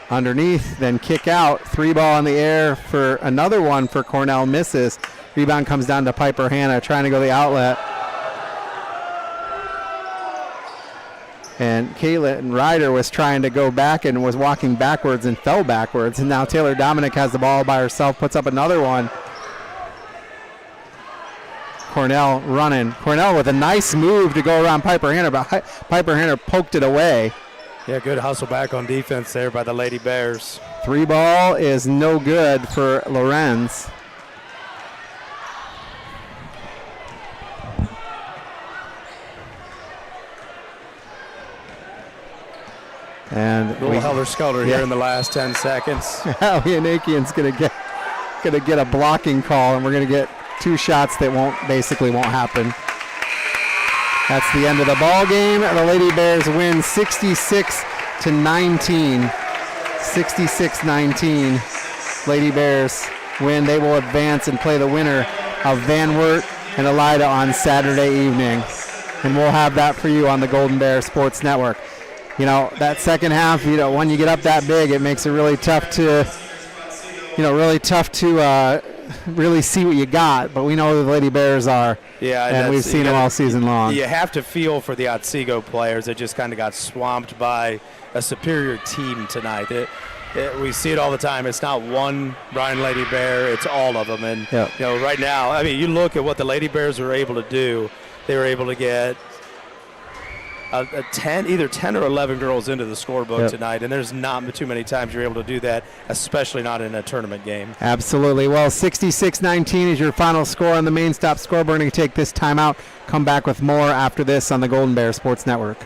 Underneath, then kick out. 3 ball in the air for another one for Cornell, misses. Rebound comes down to Piper Hanna trying to go the outlet. And Caitlin Ryder was trying to go back and was walking backwards and fell backwards. And now Taylor Dominic has the ball by herself, puts up another one. Cornell running. Cornell with a nice move to go around Piper Hanna, but Piper Hanna poked it away. Yeah, good hustle back on defense there by the Lady Bears. 3 ball is no good for Lorenz. And a little helter-skelter here in the last 10 seconds. Alianakian's gonna get a blocking call, and we're gonna get 2 shots that won't happen. That's the end of the ball game. The Lady Bears win 66-19. 66-19. Lady Bears win. They will advance and play the winner of Van Wert and Elida on Saturday evening. And we'll have that for you on the Golden Bear Sports Network. You know, that second half, when you get up that big, it makes it really tough to, really see what you got. But we know who the Lady Bears are, and we've seen them all season long. You have to feel for the Otsego players that just kind of got swamped by a superior team tonight. We see it all the time. It's not one Bryan Lady Bear, it's all of them. And, right now, I mean, you look at what the Lady Bears were able to do. They were able to get either 10 or 11 girls into the scorebook tonight, and there's not too many times you're able to do that, especially not in a tournament game. Absolutely. Well, 66-19 is your final score on the main stop scoreboard. We're going to take this timeout, come back with more after this on the Golden Bear Sports Network.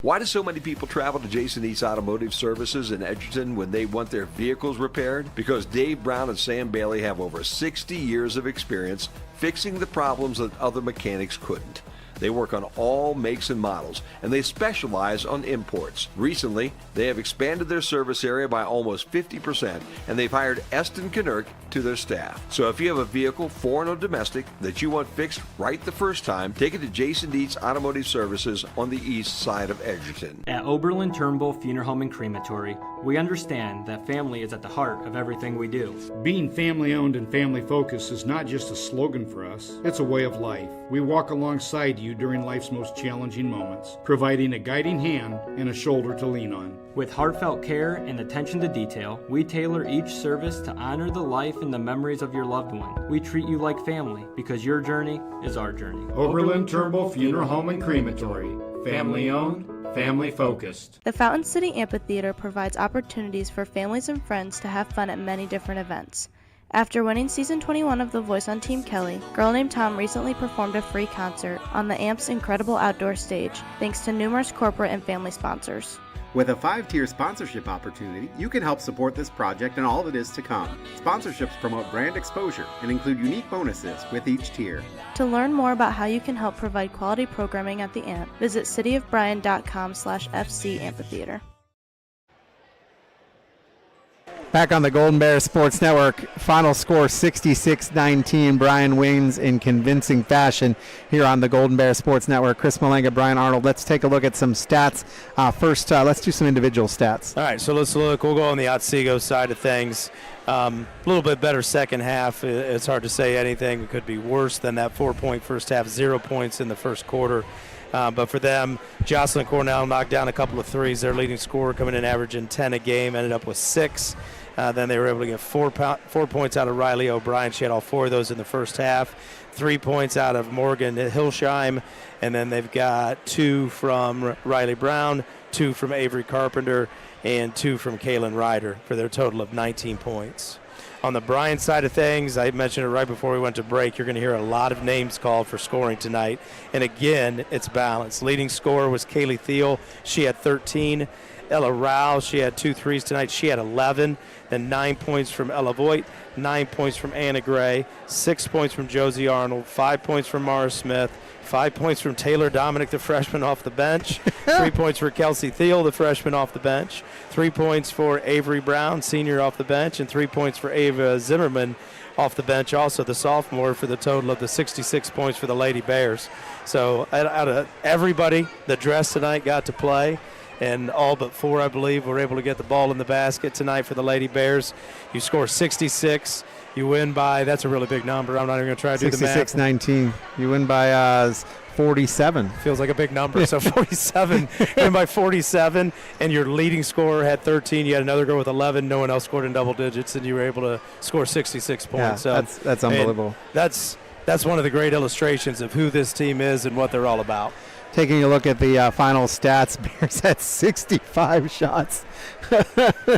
Why do so many people travel to Jason East Automotive Services in Edgerton when they want their vehicles repaired? Because Dave Brown and Sam Bailey have over 60 years of experience fixing the problems that other mechanics couldn't. They work on all makes and models, and they specialize on imports. Recently, they have expanded their service area by almost 50%, and they've hired Eston Knurk to their staff. So if you have a vehicle, foreign or domestic, that you want fixed right the first time, take it to Jason Dietsch Automotive Services on the east side of Edgerton. At Oberlin, Turnbull Funeral Home and Crematory, we understand that family is at the heart of everything we do. Being family-owned and family-focused is not just a slogan for us, it's a way of life. We walk alongside you during life's most challenging moments, providing a guiding hand and a shoulder to lean on. With heartfelt care and attention to detail, we tailor each service to honor the life and the memories of your loved one. We treat you like family because your journey is our journey. Oberlin Turnbull Funeral Home and Crematory. Family-owned, family-focused. The Fountain City Amphitheater provides opportunities for families and friends to have fun at many different events. After winning Season 21 of The Voice on Team Kelly, Girl Named Tom recently performed a free concert on the AMP's incredible outdoor stage, thanks to numerous corporate and family sponsors. With a 5-tier sponsorship opportunity, you can help support this project and all that is to come. Sponsorships promote brand exposure and include unique bonuses with each tier. To learn more about how you can help provide quality programming at the AMP, visit cityofbryan.com/FC Amphitheater. Back on the Golden Bears Sports Network, final score 66-19. Bryan wins in convincing fashion here on the Golden Bears Sports Network. Chris Malanga, Brian Arnold. Let's take a look at some stats. First, let's do some individual stats. All right, so let's look. We'll go on the Otsego side of things. A little bit better second half. It's hard to say anything could be worse than that 4-point first half, 0 points in the first quarter. But for them, Jocelyn Cornell knocked down a couple of threes. Their leading scorer coming in averaging 10 a game, ended up with 6. Then they were able to get 4 points out of Riley O'Brien. She had all 4 of those in the first half. 3 points out of Morgan Hilsheim. And then they've got 2 from Riley Brown, 2 from Avery Carpenter, and 2 from Kaylin Ryder for their total of 19 points. On the Bryan side of things, I mentioned it right before we went to break, you're going to hear a lot of names called for scoring tonight. And again, it's balanced. Leading scorer was Kaylee Thiel. She had 13. Ella Rao, she had 2 threes tonight. She had 11. Then 9 points from Ella Voigt, 9 points from Anna Gray, 6 points from Josie Arnold, 5 points from Mara Smith, 5 points from Taylor Dominic, the freshman off the bench, 3 points for Kelsey Thiel, the freshman off the bench, 3 points for Avery Brown, senior off the bench, and 3 points for Ava Zimmerman off the bench, also the sophomore, for the total of the 66 points for the Lady Bears. So out of everybody that dressed tonight got to play, and all but 4, I believe, were able to get the ball in the basket tonight for the Lady Bears. You score 66. You win by, that's a really big number. I'm not even going to try to do the math. 66-19. You win by 47. Feels like a big number. So 47, you win by 47, and your leading scorer had 13. You had another girl with 11. No one else scored in double digits, and you were able to score 66 points. Yeah, that's unbelievable. That's one of the great illustrations of who this team is and what they're all about. Taking a look at the final stats, Bears had 65 shots.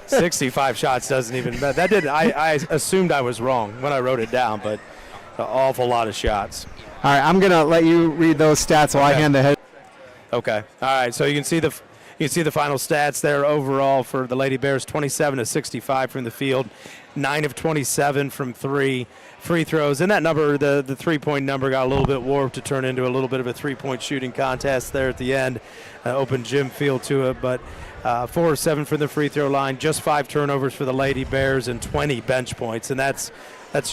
65 shots doesn't even – that didn't – I assumed I was wrong when I wrote it down, but an awful lot of shots. All right, I'm going to let you read those stats while I hand the head. Okay. All right, so you can see the final stats there overall for the Lady Bears, 27 of 65 from the field, 9 of 27 from 3 free throws. And that number, the 3-point number, got a little bit warped to turn into a little bit of a 3-point shooting contest there at the end. Open gym feel to it, but 4 of 7 from the free throw line, just 5 turnovers for the Lady Bears and 20 bench points. And that's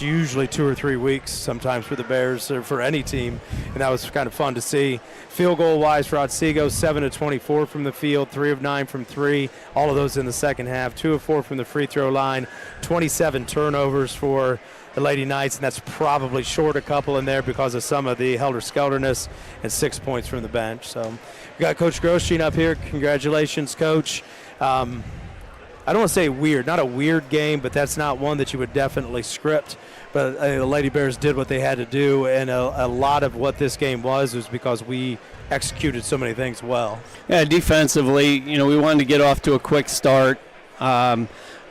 usually 2 or 3 weeks sometimes for the Bears or for any team, and that was kind of fun to see. Field goal-wise for Otsego, 7 of 24 from the field, 3 of 9 from 3, all of those in the second half, 2 of 4 from the free throw line, 27 turnovers for the Lady Knights, and that's probably short a couple in there because of some of the helter-skelterness, and 6 points from the bench. So we got Coach Grosjean up here. Congratulations, Coach. I don't want to say weird, not a weird game, but that's not one that you would definitely script. But the Lady Bears did what they had to do, and a lot of what this game was because we executed so many things well. Yeah, defensively, we wanted to get off to a quick start.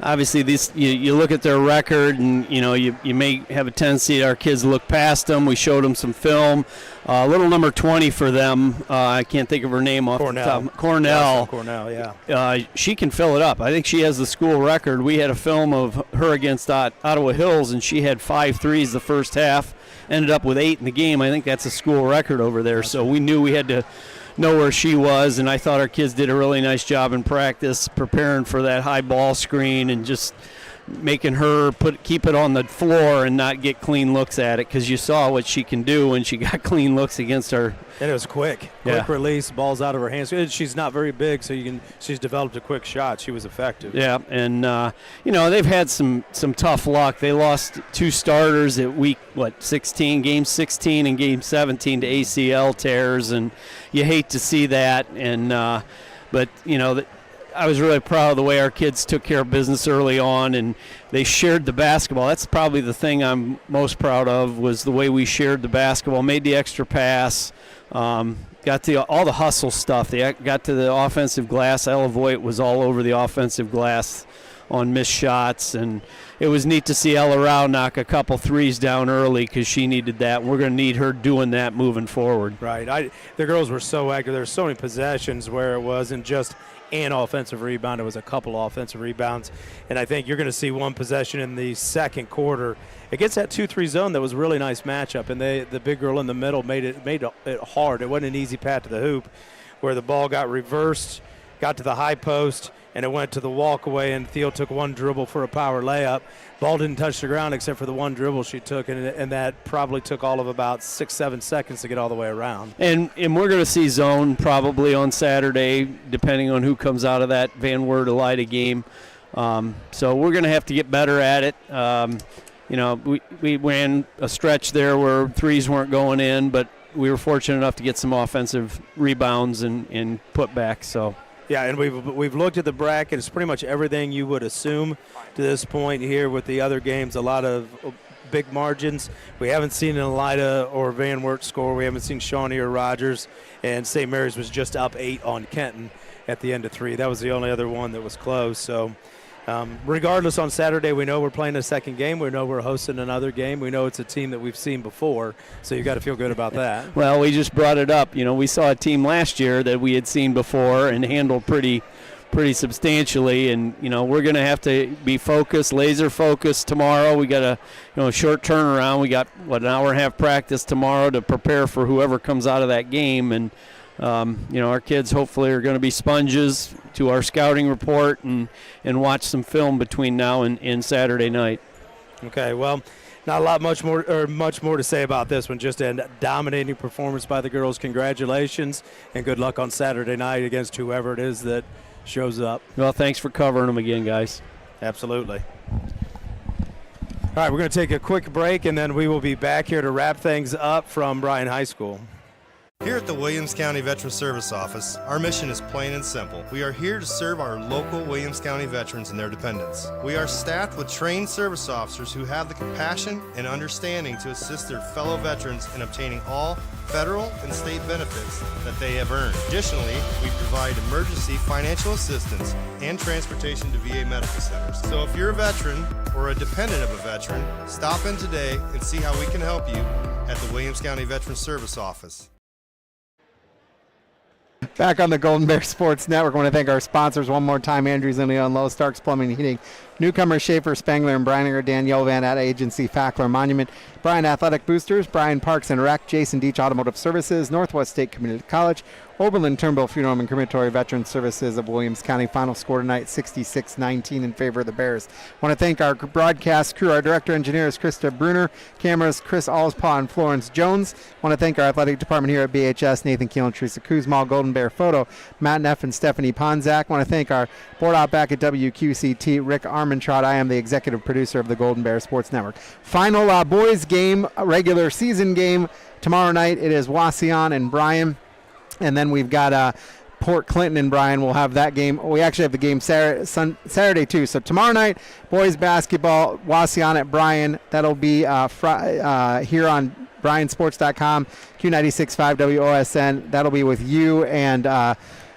Obviously, you look at their record, and you may have a tendency our kids look past them. We showed them some film. Little number 20 for them. I can't think of her name off the top. Cornell, yeah. She can fill it up. I think she has the school record. We had a film of her against Ottawa Hills, and she had 5 threes the first half. Ended up with 8 in the game. I think that's a school record over there. So we knew we had to know where she was, and I thought our kids did a really nice job in practice preparing for that high ball screen and just making her keep it on the floor and not get clean looks at it, because you saw what she can do when she got clean looks against her. And it was quick release, balls out of her hands. She's not very big, so she's developed a quick shot. She was effective. Yeah, and they've had some tough luck. They lost 2 starters at week 16, game 16 and game 17 to ACL tears, and you hate to see that. And but I was really proud of the way our kids took care of business early on, and they shared the basketball. That's probably the thing I'm most proud of, was the way we shared the basketball, made the extra pass, got to all the hustle stuff. They got to the offensive glass. Ella Voigt was all over the offensive glass on missed shots, and it was neat to see Ella Rao knock a couple threes down early because she needed that. We're going to need her doing that moving forward. Right. The girls were so active. There were so many possessions where it wasn't just and offensive rebound. It was a couple offensive rebounds. And I think you're going to see one possession in the second quarter against that 2-3 zone that was a really nice matchup. And the big girl in the middle made it hard. It wasn't an easy path to the hoop, where the ball got reversed, got to the high post, and it went to the walkaway, and Theo took one dribble for a power layup. Ball didn't touch the ground except for the one dribble she took, and that probably took all of about 6-7 seconds to get all the way around. And we're going to see zone probably on Saturday, depending on who comes out of that Van Wert Elida game. So we're going to have to get better at it. We ran a stretch there where threes weren't going in, but we were fortunate enough to get some offensive rebounds and putbacks. So. Yeah, and we've looked at the bracket. It's pretty much everything you would assume to this point here with the other games. A lot of big margins. We haven't seen an Elida or Van Wert score. We haven't seen Shawnee or Rogers. And St. Mary's was just up 8 on Kenton at the end of 3. That was the only other one that was close. So regardless, on Saturday, we know we're playing a second game. We know we're hosting another game. We know it's a team that we've seen before, so you got to feel good about that. Well, we just brought it up. We saw a team last year that we had seen before and handled pretty substantially, and we're going to have to be focused, laser focused tomorrow. We got a short turnaround. We got an hour and a half practice tomorrow to prepare for whoever comes out of that game, and our kids hopefully are going to be sponges to our scouting report and watch some film between now and Saturday night. Okay, well, not much more to say about this one. Just a dominating performance by the girls. Congratulations and good luck on Saturday night against whoever it is that shows up. Well, thanks for covering them again, guys. Absolutely. All right, we're going to take a quick break, and then we will be back here to wrap things up from Bryan High School. Here at the Williams County Veteran Service Office, our mission is plain and simple. We are here to serve our local Williams County veterans and their dependents. We are staffed with trained service officers who have the compassion and understanding to assist their fellow veterans in obtaining all federal and state benefits that they have earned. Additionally, we provide emergency financial assistance and transportation to VA medical centers. So if you're a veteran or a dependent of a veteran, stop in today and see how we can help you at the Williams County Veteran Service Office. Back on the Golden Bear Sports Network, I want to thank our sponsors one more time: Andrews and Leon Lowe, Starks Plumbing and Heating, Newcomer, Schaefer, Spangler, and Breininger, Danielle Van at Agency, Fackler Monument, Bryan Athletic Boosters, Bryan Parks and Rec, Jason Dietsch Automotive Services, Northwest State Community College, Oberlin, Turnbull, Funeral and Crematory, Veteran Services of Williams County. Final score tonight, 66-19 in favor of the Bears. I want to thank our broadcast crew. Our director engineer is Krista Bruner. Cameras, Chris Allspaw and Florence Jones. I want to thank our athletic department here at BHS, Nathan Keel and Teresa Kuzmal, Golden Bear Photo, Matt Neff and Stephanie Ponzak. I want to thank our board out back at WQCT, Rick Armentrout. I am the executive producer of the Golden Bear Sports Network. Final boys game, regular season game tomorrow night. It is Wauseon and Bryan. And then we've got Port Clinton and Bryan. We'll have that game. We actually have the game Saturday too. So tomorrow night, boys basketball, Wauseon at Bryan. That'll be here on bryansports.com, Q96.5 WOSN. That'll be with you and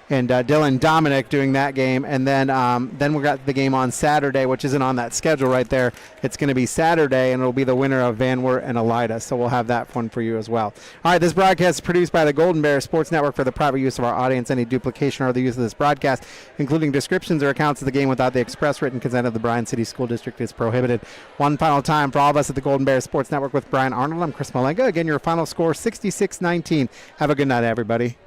Dylan Dominic doing that game. And then we got the game on Saturday, which isn't on that schedule right there. It's going to be Saturday, and it'll be the winner of Van Wert and Elida. So we'll have that one for you as well. All right, this broadcast is produced by the Golden Bear Sports Network for the private use of our audience. Any duplication or the use of this broadcast, including descriptions or accounts of the game without the express written consent of the Bryan City School District, is prohibited. One final time for all of us at the Golden Bear Sports Network with Bryan Arnold. I'm Chris Malanga. Again, your final score, 66-19. Have a good night, everybody.